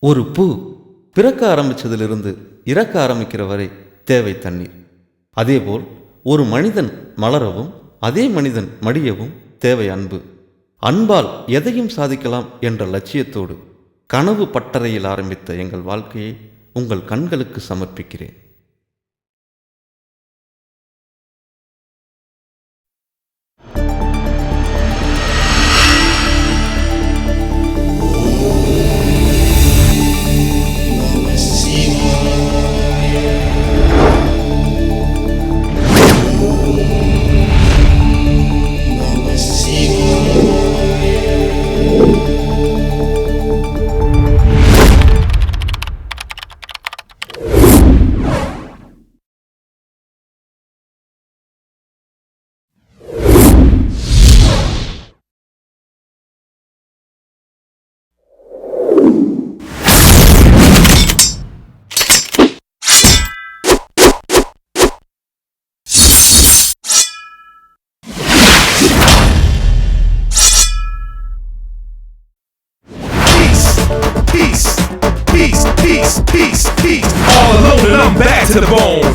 ஒரு பூ பிறக்க ஆரம்பித்ததிலிருந்து இறக்க ஆரம்பிக்கிற வரை தேவை தண்ணீர். அதேபோல் ஒரு மனிதன் மலரவும் அதே மனிதன் மடியவும் தேவை அன்பு. அன்பால் எதையும் சாதிக்கலாம் என்ற லட்சியத்தோடு கனவு பட்டறையில் ஆரம்பித்த எங்கள் வாழ்க்கையை உங்கள் கண்களுக்கு சமர்ப்பிக்கிறேன். Peace, all alone and I'm back to the bone.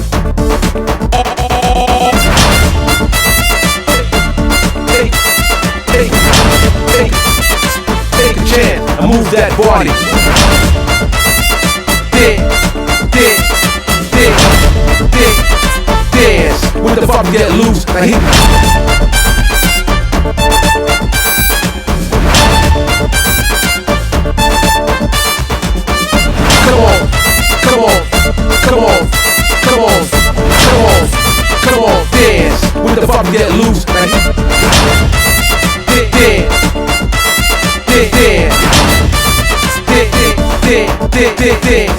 Take a chance and move that body. Dance. What the fuck, get loose. Now hit. Come on, dance. With the fuck get loose, man. Dance.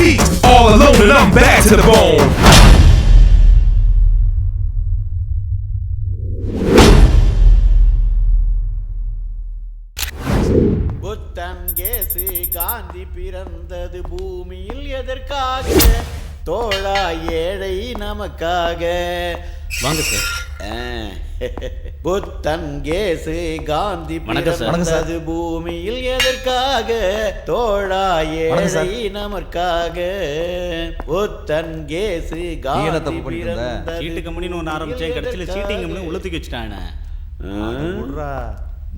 Peace, all alone and I'm back to the bone. Puthan case Gandhi பிறந்தது பூமியில் எதற்காக? தோழா ஏழை நமக்காக. வாங்க sir. புத்தன் case Gandhi பிறந்தது பூமியில் எதற்காக? தோழா ஏழை நமக்காக. புத்தன் கேசு காந்தி பிறந்தது. சீட்டு கம்பெனின்னு ஒன்று ஆரம்பிச்சேன், கடைசியில் சீட்டிங் கம்பெனி உளுத்துக்கு வச்சுட்டானே.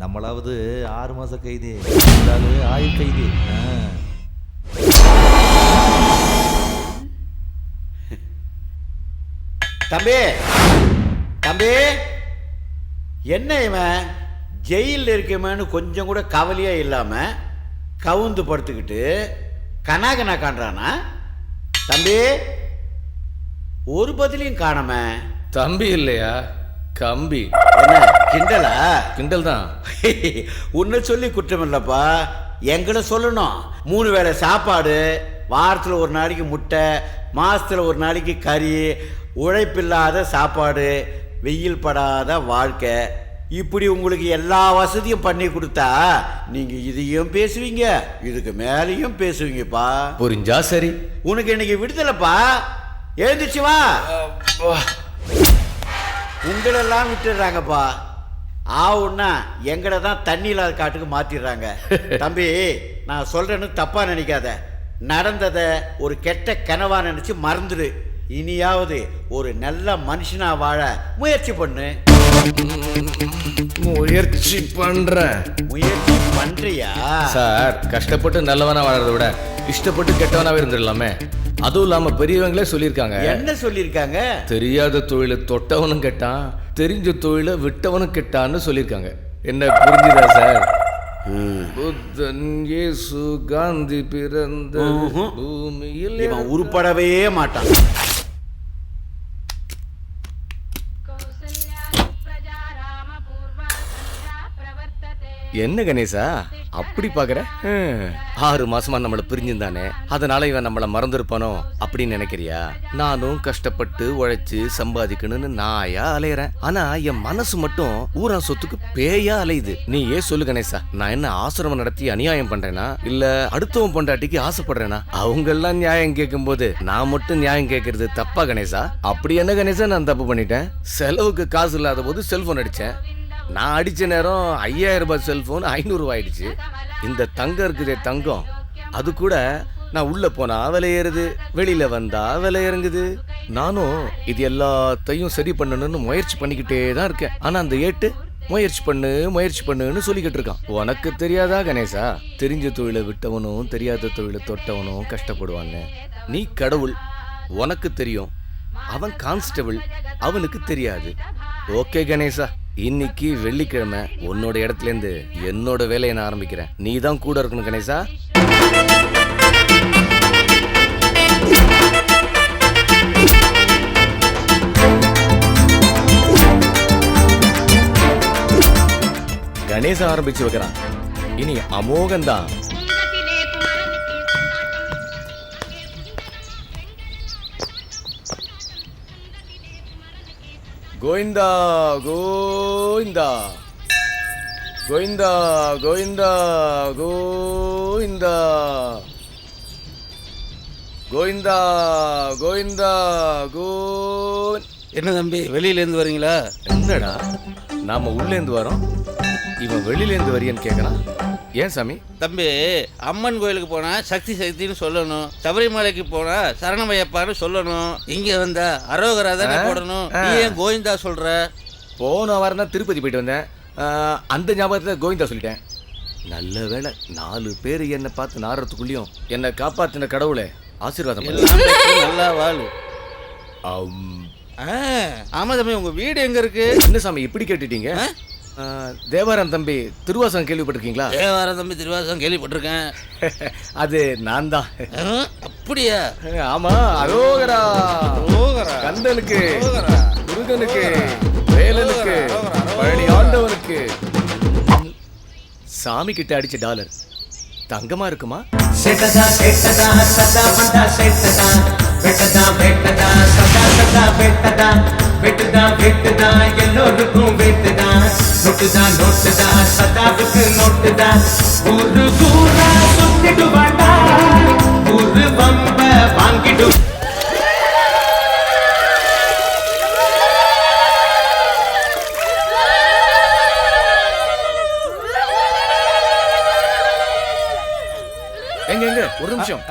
நம்மளாவது 6 மாச கைது, ஆயுள் கைது. தம்பி தம்பி, என்ன இவன் ஜெயிலில் இருக்கமேன்னு கொஞ்சம் கூட கவலையே இல்லாம கவுந்து படுத்துக்கிட்டு கனாகனா காண்றானா? தம்பி, ஒரு பதிலையும் காணாம. தம்பி இல்லையா, கம்பி. என்ன கிண்டலா? கிண்டல் தான். உன்னை சொல்லி குற்றம் இல்லப்பா, எங்களை சொல்லணும். 3 வேளை சாப்பாடு, வாரத்தில் ஒரு நாளைக்கு முட்டை, மாசத்துல ஒரு நாளைக்கு கறி, உழைப்பில்லாத சாப்பாடு, வெயில் படாத வாழ்க்கை, இப்படி உங்களுக்கு எல்லா வசதியும் பண்ணி கொடுத்தா நீங்க இதையும் பேசுவீங்க, இதுக்கு மேலேயும் பேசுவீங்கப்பா. புரிஞ்சா சரி. உனக்கு இன்னைக்கு விடுதலைப்பா, எழுந்துச்சு வா. உங்களெல்லாம் விட்டுடுறாங்கப்பா, ஆவுன்னா எங்களை தான் தண்ணி இல்லாத காட்டுக்கு மாத்திடுறாங்க. தம்பி, நான் சொல்றேன்னு தப்பா நினைக்காத. நடந்ததை ஒரு கெட்ட கனவா நினைச்சு மறந்துடு. இனியாவது ஒரு நல்ல மனுஷனா வாழ முயற்சி பண்ணு. முயற்சி பண்றேன். முயற்சி பண்றியா சார்? கஷ்டப்பட்டு நல்லவனா வாழறத விட இஷ்டப்பட்டு கெட்டவனாவே இருந்துடலாமே. அதுவும் இல்லாம பெரியவங்களே சொல்லியிருக்காங்க. என்ன சொல்லியிருக்காங்க? தெரியாத தொழிலை தொட்டவனும் கெட்டான், தெரிஞ்ச தொழிலை விட்டவனும் கெட்டான்னு சொல்லியிருக்காங்க. என்ன புரிஞ்சுதா சார்? புத்தன், இயேசு, காந்தி பிறந்த பூமியில் இவன் உருப்படவே மாட்டான். என்ன கணேசா அப்படி பாக்குற? 6 மாசமா நம்மள பிரிஞ்சிருந்தானே, அதனால இவன் நம்மள மறந்துருப்பானோ அப்படின்னு நினைக்கிறியா? நானும் கஷ்டப்பட்டு உழைச்சு சம்பாதிக்கணும்னு நாயா அலையறேன். ஆனா என் மனசு மட்டும் ஊரா சொத்துக்கு பேயா அலையுது. நீ ஏன் சொல்லு கணேசா, நான் என்ன ஆசிரமம் நடத்தி அநியாயம் பண்றேனா, இல்ல அடுத்தவன் பொண்டாட்டிக்கு ஆசைப்படுறேனா? அவங்க எல்லாம் நியாயம் கேட்கும் போது நான் மட்டும் நியாயம் கேட்கறது தப்பா கணேசா? அப்படி என்ன கணேசா நான் தப்பு பண்ணிட்டேன்? செலவுக்கு காசு இல்லாத போது செல்போன் அடிச்சேன். நான் அடிச்ச நேரம் 5000 ரூபாய் செல்போன் 500 ரூபாய் ஆயிடுச்சு. இந்த தங்கம் இருக்குதே தங்கம், அது கூட நான் உள்ள போனா விலை ஏறுது, வெளியில வந்தா விலை இறங்குது. நானும் இது எல்லாத்தையும் சரி பண்ணணும்னு முயற்சி பண்ணிக்கிட்டே தான் இருக்கேன். ஆனா அந்த ஏட்டு முயற்சி பண்ணுன்னு சொல்லிக்கிட்டு இருக்கான். உனக்கு தெரியாதா கணேசா? தெரிஞ்ச தொழிலை விட்டவனும் தெரியாத தொழிலை தொட்டவனும் கஷ்டப்படுவான்னு. நீ கடவுள், உனக்கு தெரியும். அவன் கான்ஸ்டபிள், அவனுக்கு தெரியாது. ஓகே கணேசா, இன்னைக்கு வெள்ளிக்கிழமை உன்னோட இடத்துல இருந்து என்னோட வேலையை நான் ஆரம்பிக்கிறேன். நீ தான் கூட இருக்கணும் கணேசா. கணேசா ஆரம்பிச்சு வைக்கிறான். இனி அமோகந்தான். கோவிந்தா கோவிந்தா கோவிந்தா கோவிந்தா கோவிந்தா கோவிந்தா கோவிந்தா கோவிந்த். என்ன தம்பி, வெளியிலேருந்து வரீங்களா? என்னடா நாம உள்ளேருந்து வரோம், இவன் வெளியிலேருந்து வரியன்னு கேட்கறான். ஏன் சாமி? தம்பி, அம்மன் கோயிலுக்கு போனால் சக்தி சக்தின்னு சொல்லணும், சபரிமலைக்கு போனால் சரணமையப்பான்னு சொல்லணும், இங்கே வந்தா அரோகரா தானே போடணும். நீ ஏன் கோவிந்தா சொல்கிற? போன வாரம் தான் திருப்பதி போயிட்டு வந்தேன், அந்த ஞாபகத்தில் கோவிந்தா சொல்லிட்டேன். நல்ல வேளை 4 பேர் என்னை பார்த்து நாடுறதுக்குள்ளேயும் என்னை காப்பாற்றின கடவுளே ஆசீர்வாதம் பண்ணு. நல்லா வாழு. ஆமாம் தம்பி, உங்கள் வீடு எங்கே இருக்கு? என்ன சாமி இப்படி கேட்டுட்டீங்க? தேவாரம் தம்பி திருவாசகம் கேள்விப்பட்டிருக்கீங்களா? தேவாரம் தம்பி திருவாசகம் கேள்விப்பட்டிருக்கேன். அது நான் தான். அப்படியா? ஆமா. அரோகரா அரோகரா. கந்தனுக்கு, முருகனுக்கு, வேலனுக்கு, பழனி ஆண்டவனுக்கு. சாமி கிட்ட அடிச்ச டாலர் தங்கமா இருக்குமா? செட்டதா செட்டதா சதா பண்டா செட்டதா வெட்டதா வெட்டதா சதா சதா வெட்டதா வெட்டதா வெட்டதா எல்லோருக்கும் வெட்டதா நோட்டுதா நோட்டுதா சதாவுக்கு நோட்டுதா ஒரு கூடா சுத்திட்டு வாண்டா ஒரு வம்ப வாங்கிடு. எங்க ஒரு நிமிஷம்.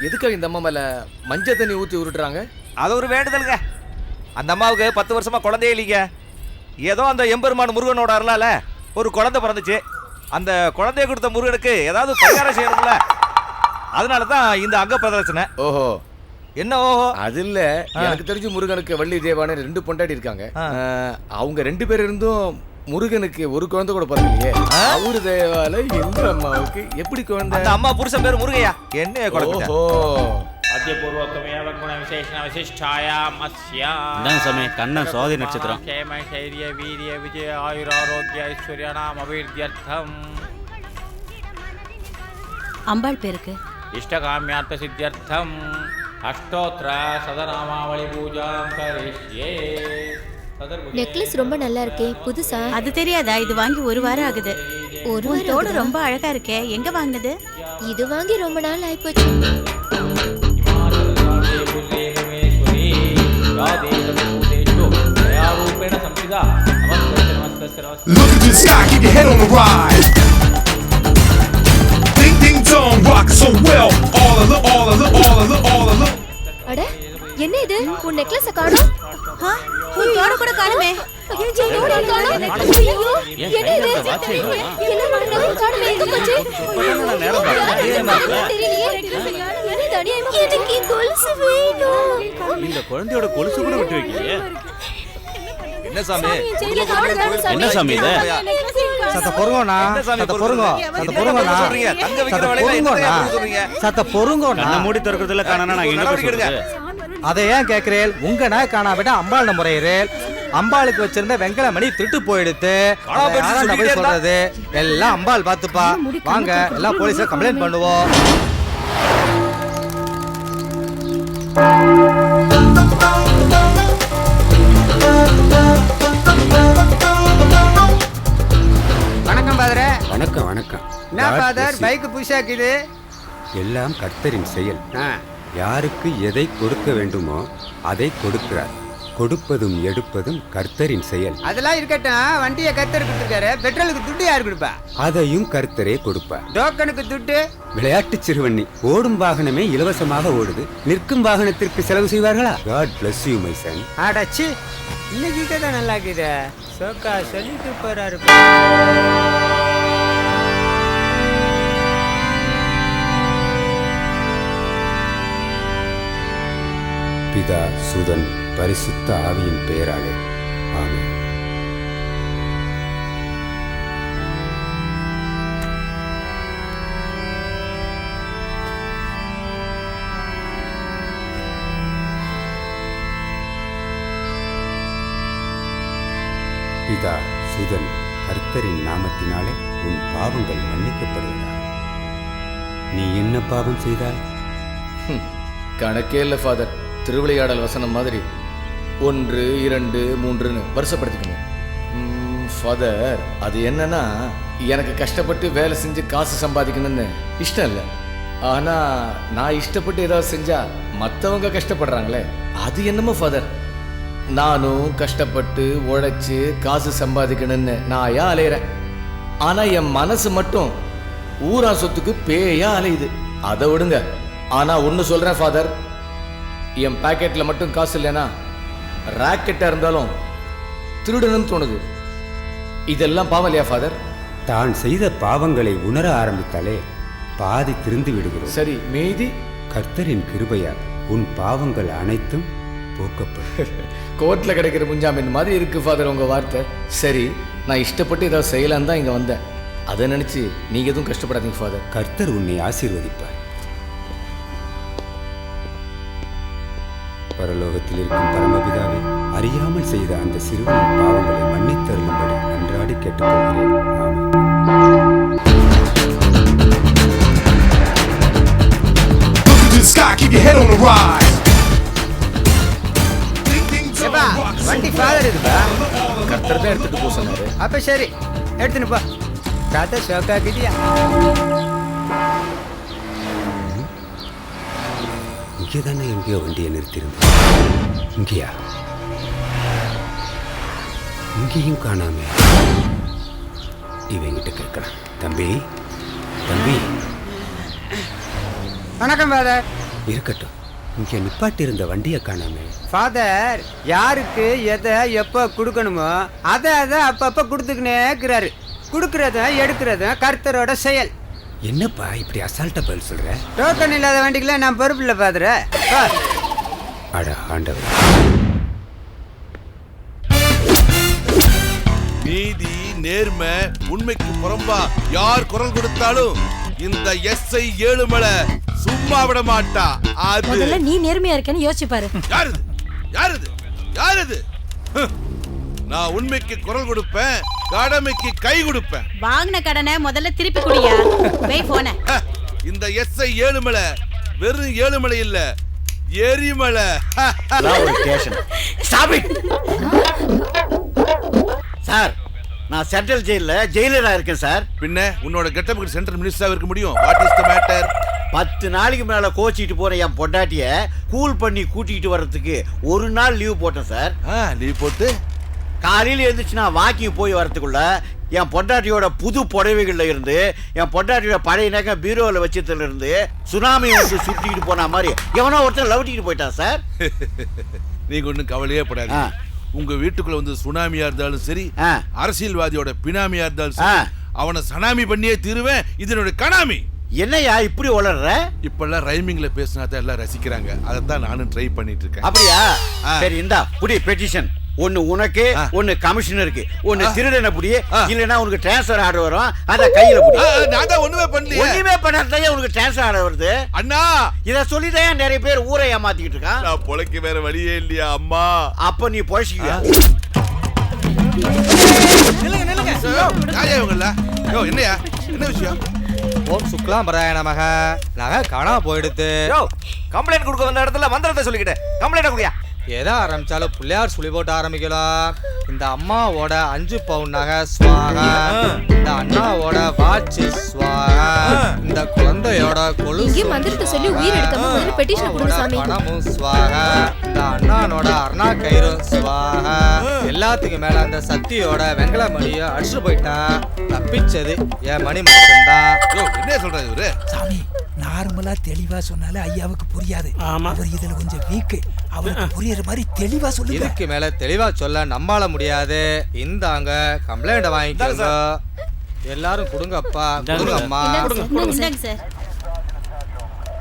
எதுக்காக இந்த அம்மா மேல மஞ்சள் தண்ணி ஊத்தி உருட்டுறாங்க? அது ஒரு வேண்டுதலுங்க. அந்த அம்மாவுக்கு 10 வருஷமா குழந்தையே இல்லைங்க. ஏதோ அந்த எம்பெருமான் முருகனோட அருளால ஒரு குழந்தை பிறந்துச்சு. அந்த குழந்தைய கொடுத்த முருகனுக்கு ஏதாவது பரிகாரம் செய்யணும்ல, அதனால தான் இந்த அங்க பிரதர்சனை. ஓஹோ. என்ன ஓஹோ? அது இல்ல, எனக்கு தெரிஞ்சு முருகனுக்கு வள்ளி தேவான 2 பொண்டாட்டி இருக்காங்க. அவங்க 2 பேர் இருந்தும் முருகனுக்கு ஒரு குழந்தை கூட பிறக்கலையே. அவரு தேவால இந்த அம்மாவுக்கு எப்படி குழந்தை? அந்த அம்மா புருஷன் பேர் முருகையா. என்ன குழந்தை? சாமி கண்ணன் சுவாதி நட்சத்திரம். அம்பாள் பேருக்கு இஷ்டகாமியார்த்த சித்தியர்த்தம் அஷ்டோத்திர சதநாமாவளி பூஜாம் கரிஷ்யே. நெக்லஸ் ரொம்ப நல்லா இருக்கே, புதுசா? அது தெரியாதா? இது வாங்கி ஒரு வாரம் ஆகுது. ஒரு உன் தோடு ரொம்ப அழகா இருக்கே, எங்க வாங்கினது? இது வாங்கி ரொம்ப நாள் ஆயிப்போச்சு. Look at the sky, keep your head on the rise. Ding ding dong, rock so well. All alone. அட, என்ன இது? உன் நெக்லஸ காணோம். உன் தோடு கூட காணுமே. தோடு காணோம். ஐயோ, என்ன இது? என்ன மறந்து காணோம், எங்க போச்சு? தெரியலையே. என்ன அநியாயமா? எனக்கு கொலுசு வேணும். இந்த குழந்தையோட கொலுசு கூட விட்டு வைக்கலையே. என்ன சாமி என்ன சாமி இது? சத்த பொறுங்கோண்ணா, சத்த பொறுங்கோ, சத்த பொறுங்கோண்ணா, சொல்றீங்க தங்க வைக்கிற வேலையில என்ன சொல்றீங்க? சத்த பொறுங்கோண்ணா. கண்ணை மூடி திறக்கிறதுல காணனா நான் எங்க போய் சொல்றது? அதை ஏன் கேட்கிறேன்? உங்க நாய் காணாவிட்டா அம்பாள் முறையிறேன். அம்பாளுக்கு வச்சிருந்த வெங்கலமணி திருட்டு போயிடுத்து. போய் சொல்றது எல்லாம் அம்பாள் பாத்துப்பா. வாங்க எல்லாம் போலீஸ்ல கம்ப்ளைண்ட் பண்ணுவோம். வணக்கம் பாதரே. வணக்கம் வணக்கம். என்ன பாதர் பைக் புஷாக்குது? எல்லாம் கர்த்தரின் செயல். யாருக்கு எதை கொடுக்க வேண்டுமோ அதை கொடுக்கிறார். கொடுப்பதும் எடுப்பதும் கர்த்தரின் செயல். அதெல்லாம் இருக்கட்டும், வண்டியை கர்த்தர் கொடுத்துருக்காரு. பெட்ரோலுக்கு துட்டு யார் கொடுப்பா? அதையும் கர்த்தரே கொடுப்பார். டோக்கனுக்கு துட்டு? விளையாட்டு சிறுவண்ணி. ஓடும் வாகனமே இலவசமாக ஓடுது, நிற்கும் வாகனத்திற்கு செலவு செய்வார்களா? God bless you my son. ஆடாச்சி, இன்னைக்கு தான் நல்லா இருக்குது. சோக்கா சொல்லிட்டு போறாரு. பிதா சுதன் பரிசுத்த ஆவியின் பெயராலே ஆமென். பிதா சுதன் கர்த்தரின் நாமத்தினாலே உன் பாவங்கள் மன்னிக்கப்படுவதா. நீ என்ன பாவம் செய்தாய்? கணக்கே இல்லை ஃபாதர். திருவிளையாடல் வசனம் மாதிரி 1, 2, 3ன்னு வருஷப்படுத்திக்கணும். ஃபாதர், அது என்னன்னா, எனக்கு கஷ்டப்பட்டு வேலை செஞ்சு காசு சம்பாதிக்கணும்னு இஷ்டம் இல்லை. ஆனால் நான் இஷ்டப்பட்டு ஏதாவது செஞ்சா மற்றவங்க கஷ்டப்படுறாங்களே, அது என்னமோ ஃபாதர். நானும் கஷ்டப்பட்டு உழைச்சி காசு சம்பாதிக்கணும்னு நான் ஏன் அலையிறேன். ஆனால் என் மனசு மட்டும் ஊரா சொத்துக்கு பேயா அலையுது. அதை விடுங்க. ஆனால் ஒன்று சொல்கிறேன் ஃபாதர், என் பாக்கெட்டில் மட்டும் காசு இல்லைன்னா ராக்கெட்டாக இருந்தாலும் திருடணும்னு தோணுது. இதெல்லாம் பாவம் இல்லையா ஃபாதர்? தான் செய்த பாவங்களை உணர ஆரம்பித்தாலே பாதி திருந்து விடுகிறோம். சரி, மீதி கர்த்தரின் கிருபையால் உன் பாவங்கள் அனைத்தும் போக்கப்படும். கோர்ட்டில் கிடைக்கிற முன்ஜாமீன் மாதிரி இருக்கு ஃபாதர் உங்கள் வார்த்தை. சரி, நான் இஷ்டப்பட்டு ஏதாவது செய்யலான்னு தான் இங்கே வந்தேன். அதை நினச்சி நீங்கள் எதுவும் கஷ்டப்படாதீங்க ஃபாதர். கர்த்தர் உன்னை ஆசீர்வதிப்பார். பரலோகத்தில் இருக்கும் பரமபிதாவே, அறியாமல் செய்த அந்த சிறுவனின் பாவங்களை மன்னித்தருளும்படி அன்றாடி கேட்டுக்கொள்கிறேன். Look at the sky, keep your head on the rise. ஏப்பா, வண்டி ஃபாதர் இருக்குப்பா. கர்த்தர் தான் எடுத்துட்டு போக சொன்னாரு. அப்ப சரி, எடுத்துன்னு போ. கதை ஷோக்காக்குதியா? இங்கே தானே எங்கேயோ வண்டியை நிறுத்தியிருந்தேன். இங்கேயா? இங்கேயும் காணாம. இவங்கிட்ட கேட்கலாம். தம்பி தம்பி. வணக்கம் ஃபாதர். இருக்கட்டும், இங்கே நிப்பாட்டி இருந்த வண்டியை காணாம. ஃபாதர், யாருக்கு எதை எப்போ கொடுக்கணுமோ அதை அப்பப்போ கொடுத்துக்கினே இருக்கிறாரு. கொடுக்கறதும் எடுக்கிறதும் கர்த்தரோட செயல். என்னப்பா இப்படி அசால்ட்டா பதில் சொல்ற? டோக்கன் இல்லாத வண்டிக்குள்ள நான் பொறுப்பு இல்லை ஃபாதர். அட ஆண்டவர். நீதி, நேர்மை, உண்மைக்கு புறம்பா யார் குரல் கொடுத்தாலும் இந்த எஸ்ஐ ஏழுமலை சும்மா விட மாட்டா. முதல்ல நீ நேர்மையா இருக்கேன்னு யோசிச்சு பாரு. யாருது யாருது யாருது? நான் உண்மைக்கு குரல் கொடுப்பேன், கடமைக்கு கை கொடுப்பேன். வாங்கின கடனை முதல்ல திருப்பி குடியா. போய் போன. இந்த எஸ்ஐ ஏழுமலை வெறும் ஏழுமலை இல்ல, எரிமலை. Stop it. சார் நான் சென்ட்ரல் ஜெயிலரா இருக்கேன் சார். பின்ன உன்னோட கெட்டப்புக்கு சென்ட்ரல் மினிஸ்டரா இருக்க முடியும். What is the matter? 10 நாளைக்கு மேல கோச்சிட்டு போற என் பொண்டாட்டிய கூல் பண்ணி கூட்டிட்டு வர்றதுக்கு ஒரு நாள் லீவ் போட்டேன் சார். லீவ் போட்டு காலையில எழுந்துச்சு நான் வாக்கிங் போய் வரதுக்குள்ள என் பொண்டாட்டியோட புது புடவைகள்ல இருந்து என் பொண்டாட்டியோட பழைய நகை பீரோவில் வச்சதுல இருந்து சுனாமி வந்து சுட்டிட்டு போன மாதிரி எவனோ ஒருத்தர் லவட்டிட்டு போயிட்டான் சார். நீங்க ஒன்றும் கவலையே படாது. உங்க வீட்டுக்குள்ள வந்து சுனாமியா இருந்தாலும் சரி, அரசியல்வாதியோட பினாமியா இருந்தாலும் சரி, அவனை சனாமி பண்ணியே தீருவேன். இதனுடைய கனாமி. என்னையா இப்படி வளர்ற? இப்பெல்லாம் ரைமிங்ல பேசினா தான் எல்லாம் ரசிக்கிறாங்க. அதைத்தான் நானும் ட்ரை பண்ணிட்டு இருக்கேன். அப்படியா? சரி இந்தா புடி பெட்டிஷன். ஒன்னு உனக்கு, ஒன்னு கமிஷனருக்கு, ஒன்னு திருடனை புடி, இல்லனா உனக்கு டிரான்ஸ்ஃபர் ஆர்டர் வரும். அத கையில புடி. நான் தான் ஒண்ணுமே பண்ணலையே. ஒண்ணுமே பண்ணாதே உனக்கு டிரான்ஸ்ஃபர் ஆர்டர் வருது. அண்ணா இத சொல்லிதான் நிறைய பேர் ஊரை ஏமாத்திக்கிட்டு இருக்கான். நான் பொழைக்க வேற வழியே இல்லையா அம்மா? அப்ப நீ பொழைச்சிக்கியா? நில்லுங்க. யாரே இவங்கள? யோ என்னையா? என்ன விஷயம்? ஓம் சுக்லாம் பராய நமக. நகை காணாம போயிடுத்து. கம்ப்ளைண்ட் கொடுக்க வந்த இடத்துல மந்திரத்தை சொல்லிக்கிட்டு கம்ப்ளைண்ட் கொடுயா. எதை ஆரம்பிச்சாலும் பிள்ளையார் சொல்லி போட்டு ஆரம்பிக்கலாம். இந்த அம்மாவோட 5 பவுன் நகை ஸ்வாகா, இந்த அண்ணாவோட வாட்ச் ஸ்வாகா, இந்த குழந்தையோட கொலுசு மந்திரத்தை சொல்லி உயிர் எடுக்காம முதல்ல பெட்டிஷன் கொடுங்க சாமி. பணமும் ஸ்வாகா, இந்த அண்ணானோட அருணா கயிறு ஸ்வாகா. எல்லாத்துக்கும் மேல அந்த சத்தியோட வெங்கல மணியை அடிச்சுட்டு போயிட்டான். தப்பிச்சது என் மணி மட்டும்தான். என்ன சொல்றாரு இவரு? சாமி நார்மலா தெளிவா சொன்னாலே ஐயாவுக்கு புரியாது. அவர் இதுல கொஞ்சம் வீக். அவருக்கு புரியுற மாதிரி தெளிவா சொல்லுங்க. இதுக்கு மேல தெளிவா சொல்ல நம்மால முடியாது. இந்தாங்க கம்ப்ளைண்ட் வாங்கிக்கோங்க. எல்லாரும் கொடுங்கப்பா. கொடுங்கம்மா. சார்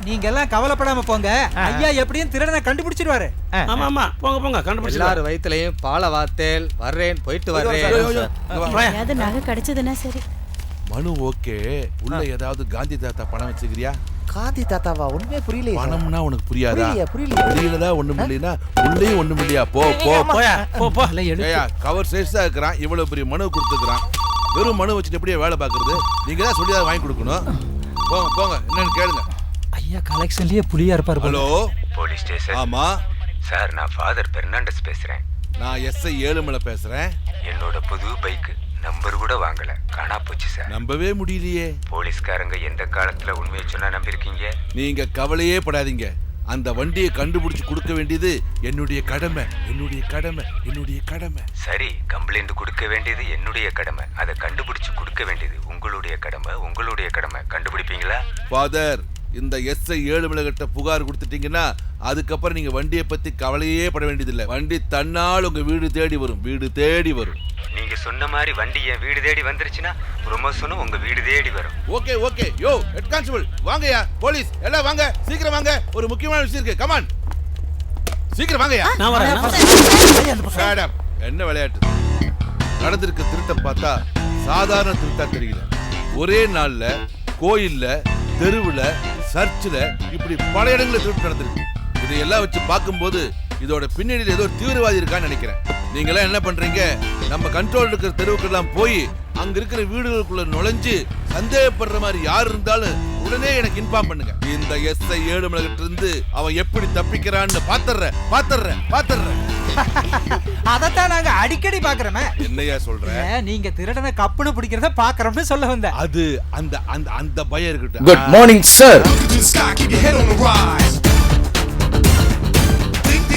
நீங்க எல்லாம் கவலைப்படாம போங்க. ஐயா எப்படியும் திருடனை கண்டுபிடிச்சிருவாரு. ஆமா போங்க கண்டுபிடிச்சு. எல்லாரும் வயித்துலயும் பால வாத்தேல் வர்றேன், போயிட்டு வர்றேன். நகை கிடைச்சதுன்னா சரி. மனு ஓகே. உள்ள ஏதாவது காந்தி தாத்தா பணம் வச்சுக்கிறியா? காந்தி தாத்தாவா? ஒண்ணுமே புரியல. பணம்னா உனக்கு புரியாதா? வெளியிலதான் ஒண்ணும் இல்லைன்னா உள்ளேயும் ஒண்ணும் இல்லையா? போ. ஏயா கவர் சைஸ் தான் இருக்கிறான். இவ்வளவு பெரிய மனு கொடுத்துக்கிறான். வெறும் மனு வச்சுட்டு எப்படியே வேலை பாக்குறது? நீங்க தான் சொல்லிதான் வாங்கி கொடுக்கணும். போங்க என்னன்னு கேளுங்க. ஐயா கலெக்ஷன்லயே புலியா இருப்பாரு. Hello police station. ஆமா சார், நான் ஃபாதர் பெர்னாண்டஸ் பேசுறேன். நான் எஸ்ஐ ஏழுமலை பேசுறேன். என்னோட புது பைக் நம்பர் கூட வாங்கல, காணா போச்சு சார். நம்பவே முடியலையே. போலீஸ்காரங்க எந்த காலத்துல உண்மையை சொன்னா நம்பிருக்கீங்க? நீங்க கவலையே படாதீங்க. அந்த வண்டியை கண்டுபிடிச்சு கொடுக்க வேண்டியது என்னுடைய கடமை. சரி, கம்ப்ளைண்ட் கொடுக்க வேண்டியது என்னுடைய கடமை. அதை கண்டுபிடிச்சு கொடுக்க வேண்டியது உங்களுடைய கடமை. கண்டுபிடிப்பீங்களா? ஃபாதர், இந்த எஸ்ஐ ஏழுமலை கிட்ட புகார் கொடுத்துட்டீங்கன்னா அதுக்கப்புறம் நீங்க வண்டியை பத்தி கவலையே பட வேண்டியதில்லை. வண்டி தன்னால் உங்க வீடு தேடி வரும். நீங்க சொன்ன மாதிரி வண்டி என் வீடு தேடி வந்துருச்சுன்னா ப்ரொமோஷனும் உங்க வீடு தேடி வரும். ஓகே. யோ ஹெட் கான்ஸ்டபிள் வாங்கயா. போலீஸ் எல்லாம் வாங்க, சீக்கிரம் வாங்க. ஒரு முக்கியமான விஷயம் இருக்கு. கமான், சீக்கிரம் வாங்கயா. நான் வரேன். என்ன விளையாட்டு நடந்திருக்க? திருட்ட பார்த்தா சாதாரண திருட்டா தெரியல. ஒரே நாள்ல கோயில்ல, தெருவுல, சர்ச்சில் இப்படி பல இடங்களில் திருட்டு நடந்திருக்கு. இதையெல்லாம் வச்சு பார்க்கும்போது இதோட பின்னணியில் ஏதோ தீவிரவாதி இருக்கான்னு நினைக்கிறேன். நீங்களாம் என்ன பண்றீங்க? நம்ம கண்ட்ரோல் இருக்கிற தெருவுக்கெல்லாம் போய் அங்க இருக்கிற வீடுகளுக்குள்ள நுழைஞ்சு சந்தேகப்படுற மாதிரி யார் இருந்தாலும் உடனே எனக்கு இன்ஃபார்ம் பண்ணுங்க. இந்த எஸ்ஐ ஏழுமலை கிட்ட இருந்து அவன் எப்படி தப்பிக்கிறான்னு பாத்துறேன். அதத்தான் நாங்க அடிக்கடி பாக்குறோமே. என்னையா சொல்ற? நீங்க திருடனை கப்புன்னு பிடிக்கிறத பாக்குறோம்னு சொல்ல வந்த. அது அந்த பயம் இருக்கட்டும். Good morning sir.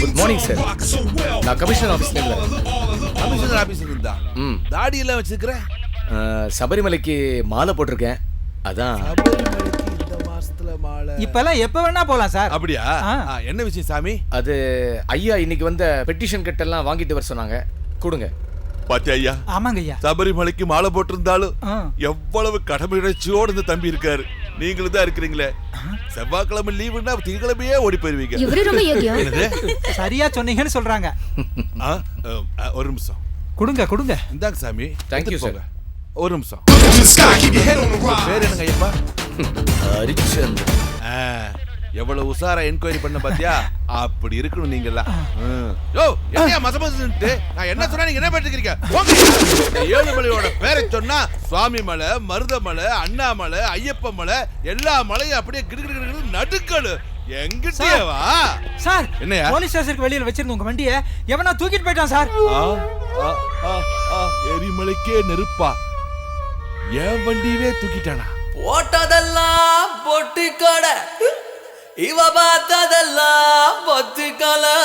Good morning sir. நான் கமிஷனர் ஆபீஸ்ல இருந்தா தாடி எல்லாம் வச்சிருக்கிற. சபரிமலைக்கு மாலை போட்டிருக்கேன். அதான் இப்பெல்லாம் எப்ப வேணா போலாம் சார். அப்படியா? என்ன விஷயம் சாமி? அது ஐயா இன்னைக்கு வந்த பெட்டிஷன் கட்டெல்லாம் வாங்கிட்டு வர சொன்னாங்க. கொடுங்க. பாத்தியா ஐயா? ஆமாங்க ஐயா. சபரிமலைக்கு மாலை போட்டிருந்தாலும் எவ்வளவு கடமை உணர்ச்சியோடு இந்த தம்பி இருக்காரு. நீங்களும் தான் இருக்கிறீங்களே. செவ்வாய்க்கிழமை லீவுன்னா திங்கக்கிழமையே ஓடி போயிருவீங்க. சரியா சொன்னீங்கன்னு சொல்றாங்க. ஒரு நிமிஷம் கொடுங்க. இந்தாங்க சாமி. Thank you sir. ஒரு நிமிஷம். பேர் என்னங்க ஐயப்பா? ஹரிச்சந்திரன். எவ்வளவு உசாரா என்கொயரி பண்ண பாத்தியா? அப்படி இருக்கணும் நீங்கெல்லாம். யோ என்னையா மசமசன்ட்டு நான் என்ன சொன்னா நீங்க என்ன பண்ணிருக்கீங்க? ஏழுமலையோட பேரை சொன்னா சுவாமி மலை, மருதமலை, அண்ணாமலை, ஐயப்ப மலை எல்லா மலையும் அப்படியே கிடுகிடு நடுக்கடு. எங்கிட்டேவா சார்? என்னையா? போலீஸ் ஸ்டேஷனுக்கு வெளியில வச்சிருந்த உங்க வண்டியை எவனா தூக்கிட்டு போயிட்டான் சார். எரிமலைக்கே நெருப்பா என் வண்டியவே தூக்கிட்டானா? போட்டதெல்லாம் பொட்டி கடை, இவ பார்த்ததெல்லாம் பொத்தி கலை.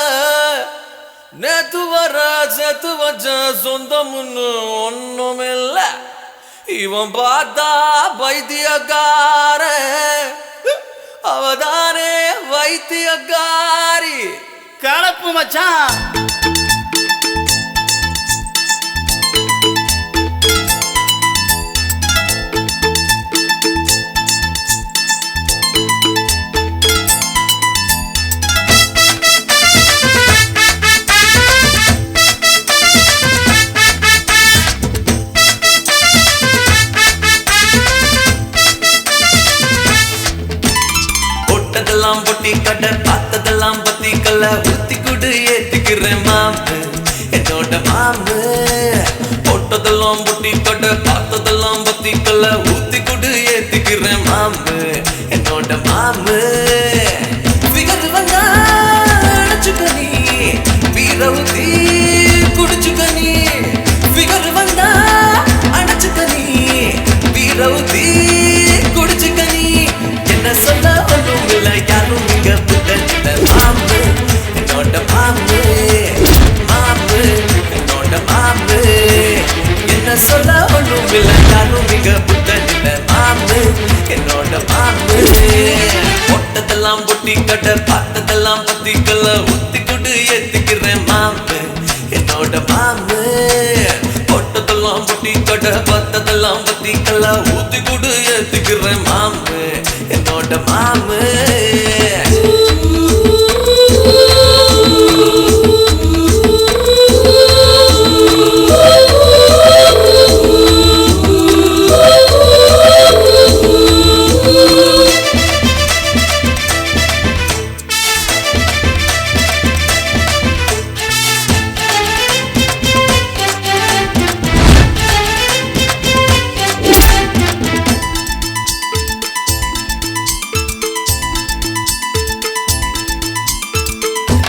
நேத்து வர செத்து வச்ச சொந்தம்னு ஒண்ணுமில்ல, இவன் பார்த்தா வைத்தியக்கார, அவதானே வைத்தியக்காரி. கலப்பு மச்சான். பொட்டி கடை பார்த்ததெல்லாம் பத்தி கல்ல ஊத்தி குடு ஏத்திக்கிறேன் மாமு, என்னோட மாமு. போட்டதெல்லாம் பொட்டி கடை பார்த்ததெல்லாம் பத்தி கல்ல ஊத்தி குடு ஏத்திக்கிறேன் மாமு, என்னோட மாமு. விகது வந்தா அடைச்சுக்கனி, வீர ஊத்தி குடிச்சுக்கனி. விகது வந்தா அடைச்சுக்கனி, வீர ஊத்தி குடிச்சுக்கனி. என்ன சொல்ல ஒன்றும் இல்லை, யாரும் இங்க புத்தஞ்சிட்ட மாமு, என்னோட மாமு. மாமு, என்னோட மாமு. என்ன சொல்ல ஒன்றும் இல்லை, யாரும் இங்க புத்தஞ்சிட்ட மாமு, என்னோட மாமு. போட்டதெல்லாம் பொட்டி கடை பார்த்ததெல்லாம் பத்தி கல்ல ஊத்தி குடு ஏத்திக்கிறேன் மாமு, என்னோட மாமு. போட்டதெல்லாம் பொட்டி கடை பார்த்ததெல்லாம் பத்தி கல்ல ஊத்தி குடு ஏத்திக்கிறேன் மாமு, என்னோட மாமு.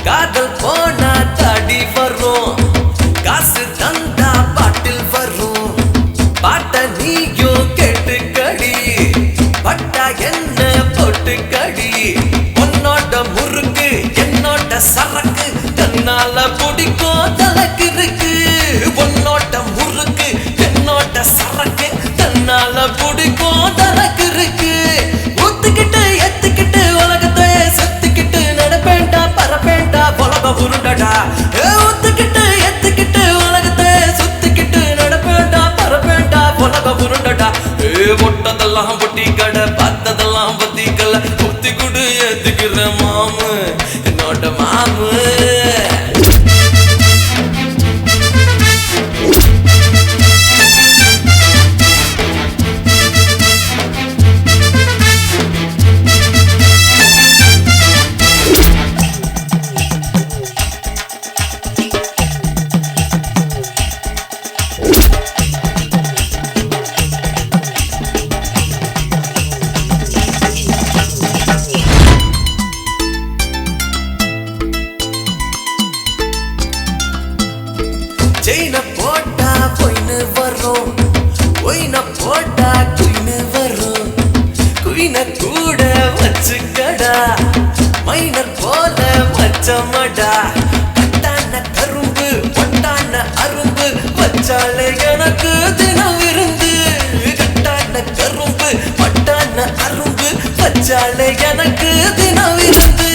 காதல் போனா தாடி வரும், காசு தந்தா பாட்டில் வரும். பாட்ட நீயும் கேட்டு கடி, பட்டா என்ன போட்டு கடி. உன்னோட முறுக்கு என்னோட சரக்கு, தன்னால பிடிக்கும் தலக்கு இருக்கு. உன்னோட முறுக்கு என்னோட சரக்கு, தன்னால பிடிக்கும் தலக்கு இருக்கு. ஊத்துக்கிட்டு எத்துக்கிட்டு உலகத்தை செத்துக்கிட்டு நடப்பேண்டா பரப்பேண்டா உலக உருண்டடா. ஊத்துக்கிட்டு எத்துக்கிட்டு உலகத்தை சுத்திக்கிட்டு நடப்பேண்டா பரப்பேண்டா உலக உருண்டடா. பொட்டதெல்லாம் பொட்டி கடை பார்த்ததெல்லாம் பத்தி கல்ல ஊத்தி குடு ஏத்துக்கிற மாமு, என்னோட மாமு. செயின போட்டா பொய்னு வரும், ஒயின போட்டா குயின்னு வரும். குயின கூட வச்சுக்கடா, மைனர் போல மச்சமடா. கட்டான கரும்பு பொட்டான அரும்பு வச்சாலே எனக்கு தினம் இருந்து. கட்டான கரும்பு பொட்டான அரும்பு வச்சாலே எனக்கு தினம் இருந்து.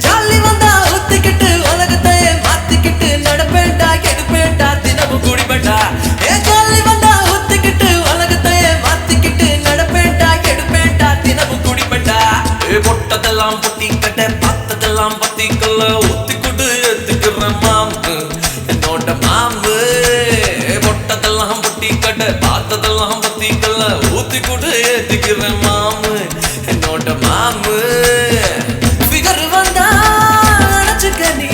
ஜாலி வந்தா ஊத்திக்கிட்டு உலகத்தை மாத்திக்கிட்டு நடப்பேண்டா எடுப்பேண்டா தினமும் குடிப்பேண்டா. ஜாலி வந்தா ஊத்திக்கிட்டு உலகத்தை மாத்திக்கிட்டு நடப்பேண்டா எடுப்பேண்டா தினமும் குடிப்பேண்டா. பொட்டதெல்லாம் பொட்டி கட்டை பார்த்ததெல்லாம் பத்தி கல்ல ஊத்தி குடு ஏத்துக்கிற மாமு, என்னோட மாமு. பொட்டதெல்லாம் பொட்டி கட்டை பார்த்ததெல்லாம் பத்தி கல்ல ஊத்தி குடு ஏத்துக்கிற மாமு, என்னோட மாமு. ஃபிகர் வந்தா அடைச்சுக்கனி,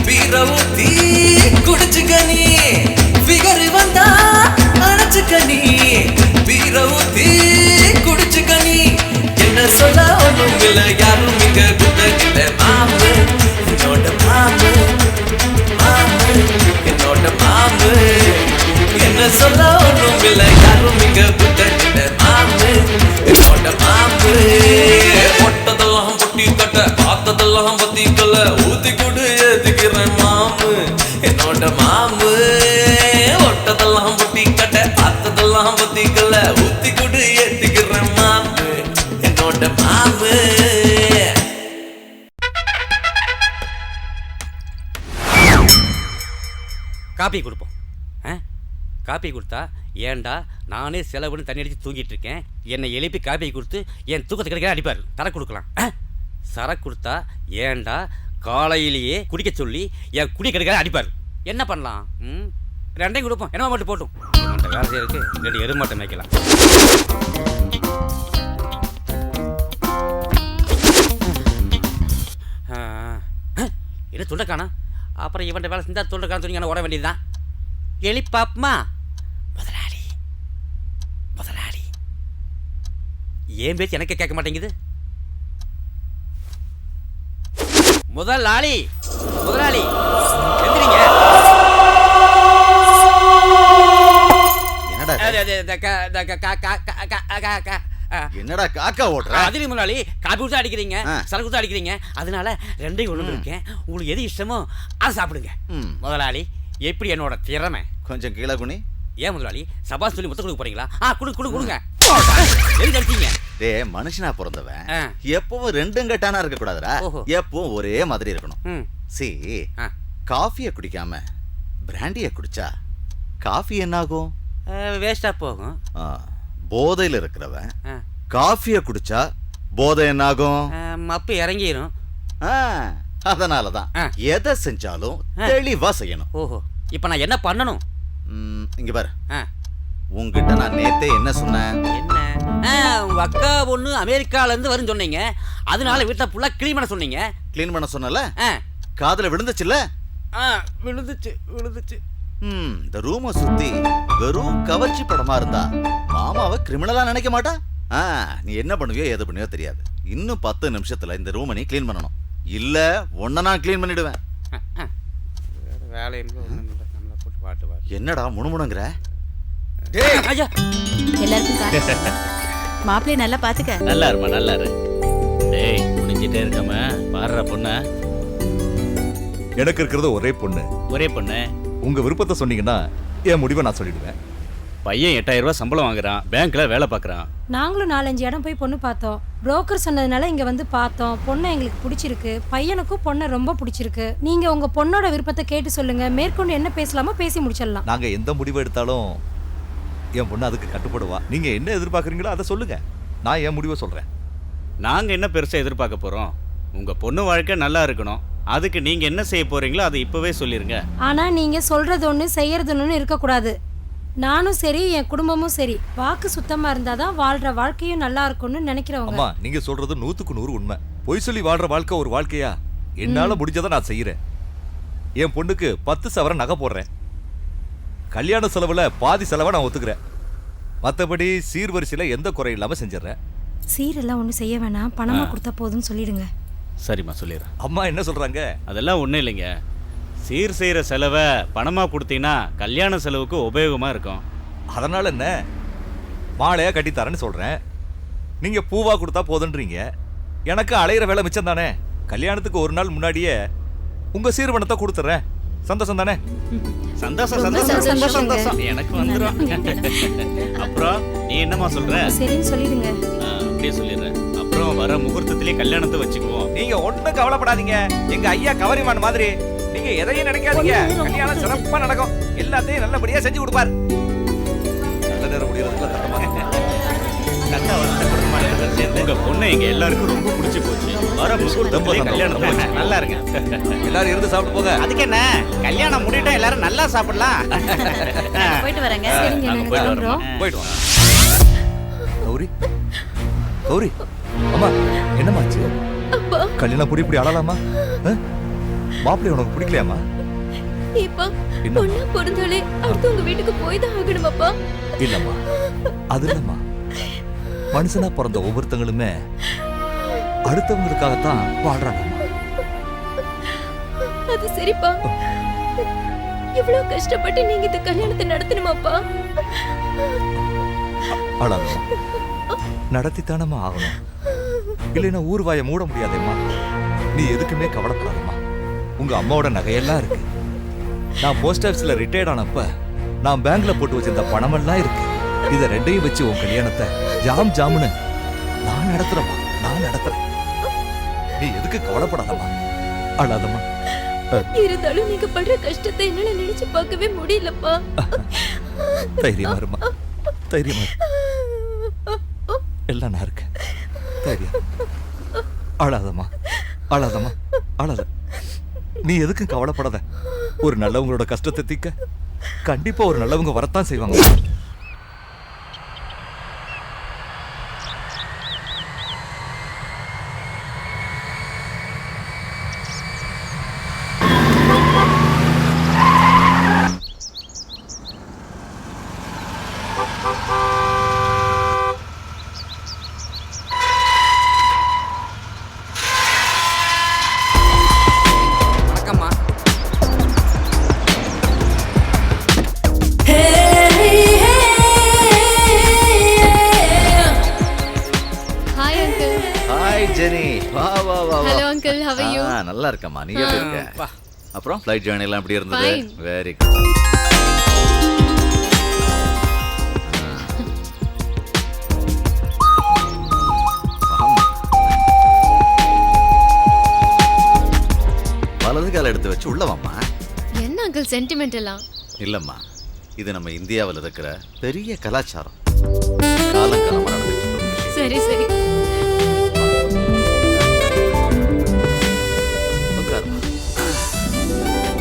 வீர ஊத்தி குடிச்சுக்கனி. ஃபிகர் வந்தா அடைச்சுக்கனி, வீர ஊத்தி குடிச்சுக்கனி. என்ன சொல்ல ஒன்றும் இல்லை, யாரும் இங்க குத்தகிட்ட மாமு, என்னோட மாமு. மாமு, என்னோட மாமு. காப்பி கொடுப்போம். காப்பி கொடுத்தா ஏன்டா நானே செலவுன்னு தண்ணி அடித்து தூங்கிட்டு இருக்கேன், என்னை எழுப்பி காப்பி கொடுத்து என் தூக்கத்தை கிடைக்க அடிப்பார். தர கொடுக்கலாம். சரக்கு கொடுத்தா ஏன்டா காலையிலேயே குடிக்க சொல்லி என் குடி கிடைக்க அடிப்பார். என்ன பண்ணலாம்? ரெண்டையும் கொடுப்போம். என்னமா மட்டும் போட்டும் அந்த வேலை செய்யறதுக்கு 2 எருமாட்டை மேய்க்கலாம். என்ன சொல்றக்கானா? அப்புறம் இவன் வேலை செஞ்சா சொல்றக்கான்னு சொன்னீங்கன்னா ஓட வேண்டியதுதான். எலிப்பாப்மா முதலாளி முதலாளி ஏன் பேச்சு எனக்கு கேட்க மாட்டேங்குது? முதலாளி முதலாளி எந்திரிங்க. என்னடா காக்கா ஓடுற? அதிரி முதலாளி காப்பி கொடுத்து அடிக்கிறீங்க, சரக்கு கொடுத்து அடிக்கிறீங்க, அதனால ரெண்டையும் ஒன்று இருக்கேன். உங்களுக்கு எது இஷ்டமோ அதை சாப்பிடுங்க. முதலாளி எப்படி என்னோட திறமை? கொஞ்சம் கீழே குனி. ஏன் முதலாளி சபாஸ் சொல்லி முத்த கொடுக்க போறீங்களா? கொடுங்க. எதுக்கு அடிச்சீங்க? மனுஷனா பிறந்தவன் எப்பவும் 2 கட்டானா இருக்க கூடாதுடா. எப்பவும் ஒரே மாதிரி இருக்கணும். காஃபியை குடிக்காம பிராண்டியை குடிச்சா காஃபி என்ன ஆகும்? வேஸ்டா போகும். போதையில இருக்கிறவன் காஃபியை குடிச்சா போதை என்ன ஆகும்? மப்பு இறங்கிரும். அதனாலதான் எதை செஞ்சாலும் தெளிவா செய்யணும். ஓஹோ, இப்ப நான் என்ன பண்ணணும்? இங்க பாரு, உங்ககிட்ட நான் நேத்தே என்ன சொன்னேன்? என்ன? உங்க அக்கா பொண்ணு அமெரிக்கால இருந்து வரும் சொன்னீங்க, அதனால வீட்டை ஃபுல்லா கிளீன் பண்ண சொன்னீங்க. கிளீன் பண்ண சொன்னல? காதுல விழுந்துச்சுல்ல? விழுந்துச்சு. இந்த ரூமை சுத்தி வெறும் கவர்ச்சி படமா இருந்தா மாமாவை கிரிமினலா நினைக்க மாட்டா? நீ என்ன பண்ணுவியோ எது பண்ணுவியோ தெரியாது. இன்னும் 10 நிமிஷத்துல இந்த ரூமை நீ கிளீன் பண்ணணும். இல்ல உன்னை நான் கிளீன் பண்ணிடுவேன். என்னடா முணுமுணுங்கிற? எல்லாருக்கும் மாப்பிள்ளைய நல்லா பாத்துக்க. நல்லா இருமா, நல்லா இரு. டேய் முடிஞ்சிட்டே இருக்காம பாடுற பொண்ணு. எனக்கு இருக்கிறது ஒரே பொண்ணு. ஒரே பொண்ணு. உங்க விருப்பத்தை சொன்னீங்கன்னா என் முடிவை நான் சொல்லிடுவேன். பையன் 8000 ரூபாய் சம்பளம் வாங்குறான், பேங்க்ல வேலை பார்க்கறான். நாங்களும் 4-5 இடம் போய் பொண்ணு பார்த்தோம். புரோக்கர் சொன்னதுனால இங்க வந்து பார்த்தோம். பொண்ணு எங்களுக்கு பிடிச்சிருக்கு, பையனுக்கும் பொண்ணை ரொம்ப பிடிச்சிருக்கு. நீங்க உங்க பொண்ணோட விருப்பத்தை கேட்டு சொல்லுங்க, மேற்கொண்டு என்ன பேசலாமோ பேசி முடிச்சிடலாம். நாங்க எந்த முடிவு எடுத்தாலும் என் பொண்ணு அதுக்கு கட்டுப்படுவா. நீங்க என்ன எதிர்பார்க்குறீங்களோ அதை சொல்லுங்க, நான் என் முடிவை சொல்றேன். நாங்க என்ன பெருசா எதிர்பார்க்க போறோம்? உங்க பொண்ணு வாழ்க்கை நல்லா இருக்கணும். அதுக்கு நீங்க என்ன செய்ய போறீங்களோ அதை இப்பவே சொல்லிருங்க. ஆனா நீங்க சொல்றது ஒண்ணு செய்யறது ஒண்ணு இருக்கக்கூடாது. நானும் சரி என் குடும்பமும் சரி வாக்கு சுத்தமா இருந்தாதான் வாழ்ற வாழ்க்கையும் நல்லா இருக்கும்னு நினைக்கிறவங்க. அம்மா நீங்க சொல்றது 100க்கு 100 உண்மை. பொய் சொல்லி வாழ்ற வாழ்க்கை ஒரு வாழ்க்கையா? என்னால முடிஞ்சதை நான் செய்யறேன். என் பொண்ணுக்கு 10 சவரன் நகை போடுறேன். கல்யாண செலவுல பாதி செலவை நான் ஒத்துக்கிறேன். மற்றபடி சீர்வரிசையில எந்த குறை இல்லாம செஞ்சிடறேன். சீரெல்லாம் ஒன்றும் செய்ய வேணாம், பணமா கொடுத்தா போதும்னு சொல்லிடுங்க. சரிம்மா சொல்லிடுறேன். அம்மா என்ன சொல்றாங்க? அதெல்லாம் ஒன்றும் இல்லைங்க. சீர் செய்கிற செலவை பணமாக கொடுத்தீங்கன்னா கல்யாண செலவுக்கு உபயோகமாக இருக்கும். அதனால என்ன, மாலையா கட்டி தரேன்னு சொல்றேன். நீங்க பூவா கொடுத்தா போதுன்றீங்க. எனக்கு அலையிற வேலை மிச்சம் தானே. கல்யாணத்துக்கு ஒரு நாள் முன்னாடியே உங்க சீர்வனத்தை கொடுத்துறேன். சந்தோஷம் தானே? சந்தோஷம் சந்தோஷம் சந்தோஷம். எனக்கு வந்துடும். அப்புறம் நீ என்னமா சொல்ற? சரின்னு சொல்லிடுங்க. அப்படியே சொல்லிடுறேன். அப்புறம் வர முகூர்த்தத்திலே கல்யாணத்தை வச்சுக்குவோம். நீங்க ஒண்ணும் கவலைப்படாதீங்க. எங்க ஐயா கவரிமான் மாதிரி நீங்க எதையும் நினைக்காதீங்க. கல்யாணம் சிறப்பா நடக்கும். எல்லாத்தையும் நல்லபடியா செஞ்சு கொடுப்பார். நல்ல நேரம் முடியறதுக்குள்ள உங்க பொண்ணு எங்க எல்லாருக்கும் ரொம்ப பிடிச்சு போச்சு. வர முகூர்த்தத்திலே கல்யாணத்தை நல்லா இருங்க. எல்லாரும் இருந்து சாப்பிட்டு போங்க. அதுக்கு என்ன, கல்யாணம் முடிட்டா எல்லாரும் நல்லா சாப்பிடலாம். போயிட்டு வரேங்க. போயிட்டு வாங்க. கௌரி கௌரி அம்மா என்னமாச்சு? கல்யாணம் புடி இப்படி அழலாமா? மாப்பிள்ளை உனக்கு பிடிக்கலையாமா? இப்ப பொண்ணு பிறந்தாலே அடுத்தவங்க வீட்டுக்கு போய் தான் ஆகணுமாப்பா? இல்லம்மா, அது இல்லம்மா. மனுஷனா பிறந்த ஒவ்வொருத்தங்களுமே அடுத்தவங்களுக்காகத்தான் வாழ்றாங்கம்மா. அது சரிப்பா. இவ்வளவு கஷ்டப்பட்டு நீங்க இந்த கல்யாணத்தை நடத்தணுமாப்பா? அழாதம்மா, நடத்தித்தானம்மா ஆகணும். இல்லைன்னா ஊர் வாயை மூட முடியாதேம்மா. நீ எதுக்குமே கவலைப்படாதம்மா. உங்க அம்மாவோட நகையெல்லாம் இருக்கு. நான் போஸ்ட் ஆஃபீஸ்ல ரிட்டையர்ட் ஆனப்ப நான் பேங்க்ல போட்டு வச்சிருந்த பணமெல்லாம் இருக்கு. இதை ரெண்டையும் வச்சு உன் கல்யாணத்தை ஜாம் ஜாமுன்னு நான் நடத்துறேம்மா, நான் நடத்துறேன். நீ எதுக்கு கவலைப்படாதம்மா, அழாதம்மா. இருந்தாலும் நீங்க படுற கஷ்டத்தை என்னால நினைச்சு பார்க்கவே முடியலப்பா. தைரியமா இருமா, தைரியமா இரு. எல்லாம் நான் இருக்கேன். தைரியம். அழாதம்மா, அழாதம்மா, அழாத. நீ எதுக்கும் கவலைப்படாத. ஒரு நல்லவங்களோட கஷ்டத்தை தீக்க கண்டிப்பா ஒரு நல்லவங்க வரத்தான் செய்வாங்க. நல்லா இருக்கம்மா, நீ எப்படி இருக்க? அப்புறம் ஃப்ளைட் ஜர்னி எல்லாம் எப்படி இருந்தது? Fine. Very good. வலது கால எடுத்து வச்சு உள்ள வாம்மா. என்ன அங்கிள் சென்டிமெண்ட் எல்லாம்? இல்லம்மா, இது நம்ம இந்தியாவில் இருக்கிற பெரிய கலாச்சாரம். காலங்காலமா நடந்துட்டு இருக்கிற ஒரு விஷயம். சரி சரி.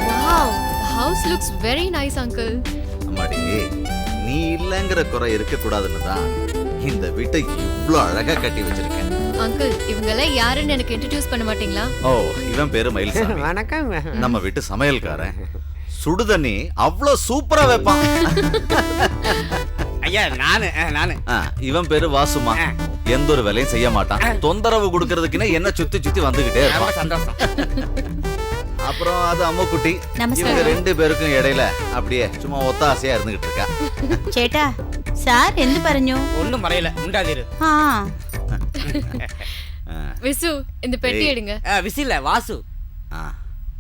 Wow, the house looks very nice, uncle. அம்மாடி, நீ இல்லங்கிற குறை இருக்க கூடாதுன்னு தான் இந்த வீட்டை இவ்ளோ அழகா கட்டி வச்சிருக்கேன். அங்கிள், இவங்க எல்லாம் யாருன்னு எனக்கு இன்ட்ரோடியூஸ் பண்ண மாட்டீங்களா? ஓ, இவன் பேரு மயில்சாமி. வணக்கம். நம்ம வீட்டு சமையல்காரன். சுடுதண்ணி அவ்ளோ சூப்பரா வைப்பான். ஐயா நானு இவன் பேரு வாசுமா. எந்த ஒரு வேலையும் செய்ய மாட்டான். தொந்தரவு கொடுக்கறதுக்குன்னு என்ன சுத்தி சுத்தி வந்துகிட்டே இருப்பான். சந்தோஷம். அப்புறம் அது அம்முக்குட்டி. இவங்க ரெண்டு பேருக்கும் இடையில அப்படியே சும்மா ஒத்தாசையா இருந்துகிட்டு இருக்கா. ചേട്ടാ സാർ എന്ത് പറഞ്ഞു? ஒண்ணும் மறையல, முண்டாதீரு. ആ விசு, இந்த பெட்டி எடுங்க. விசு இல்ல, வாசு.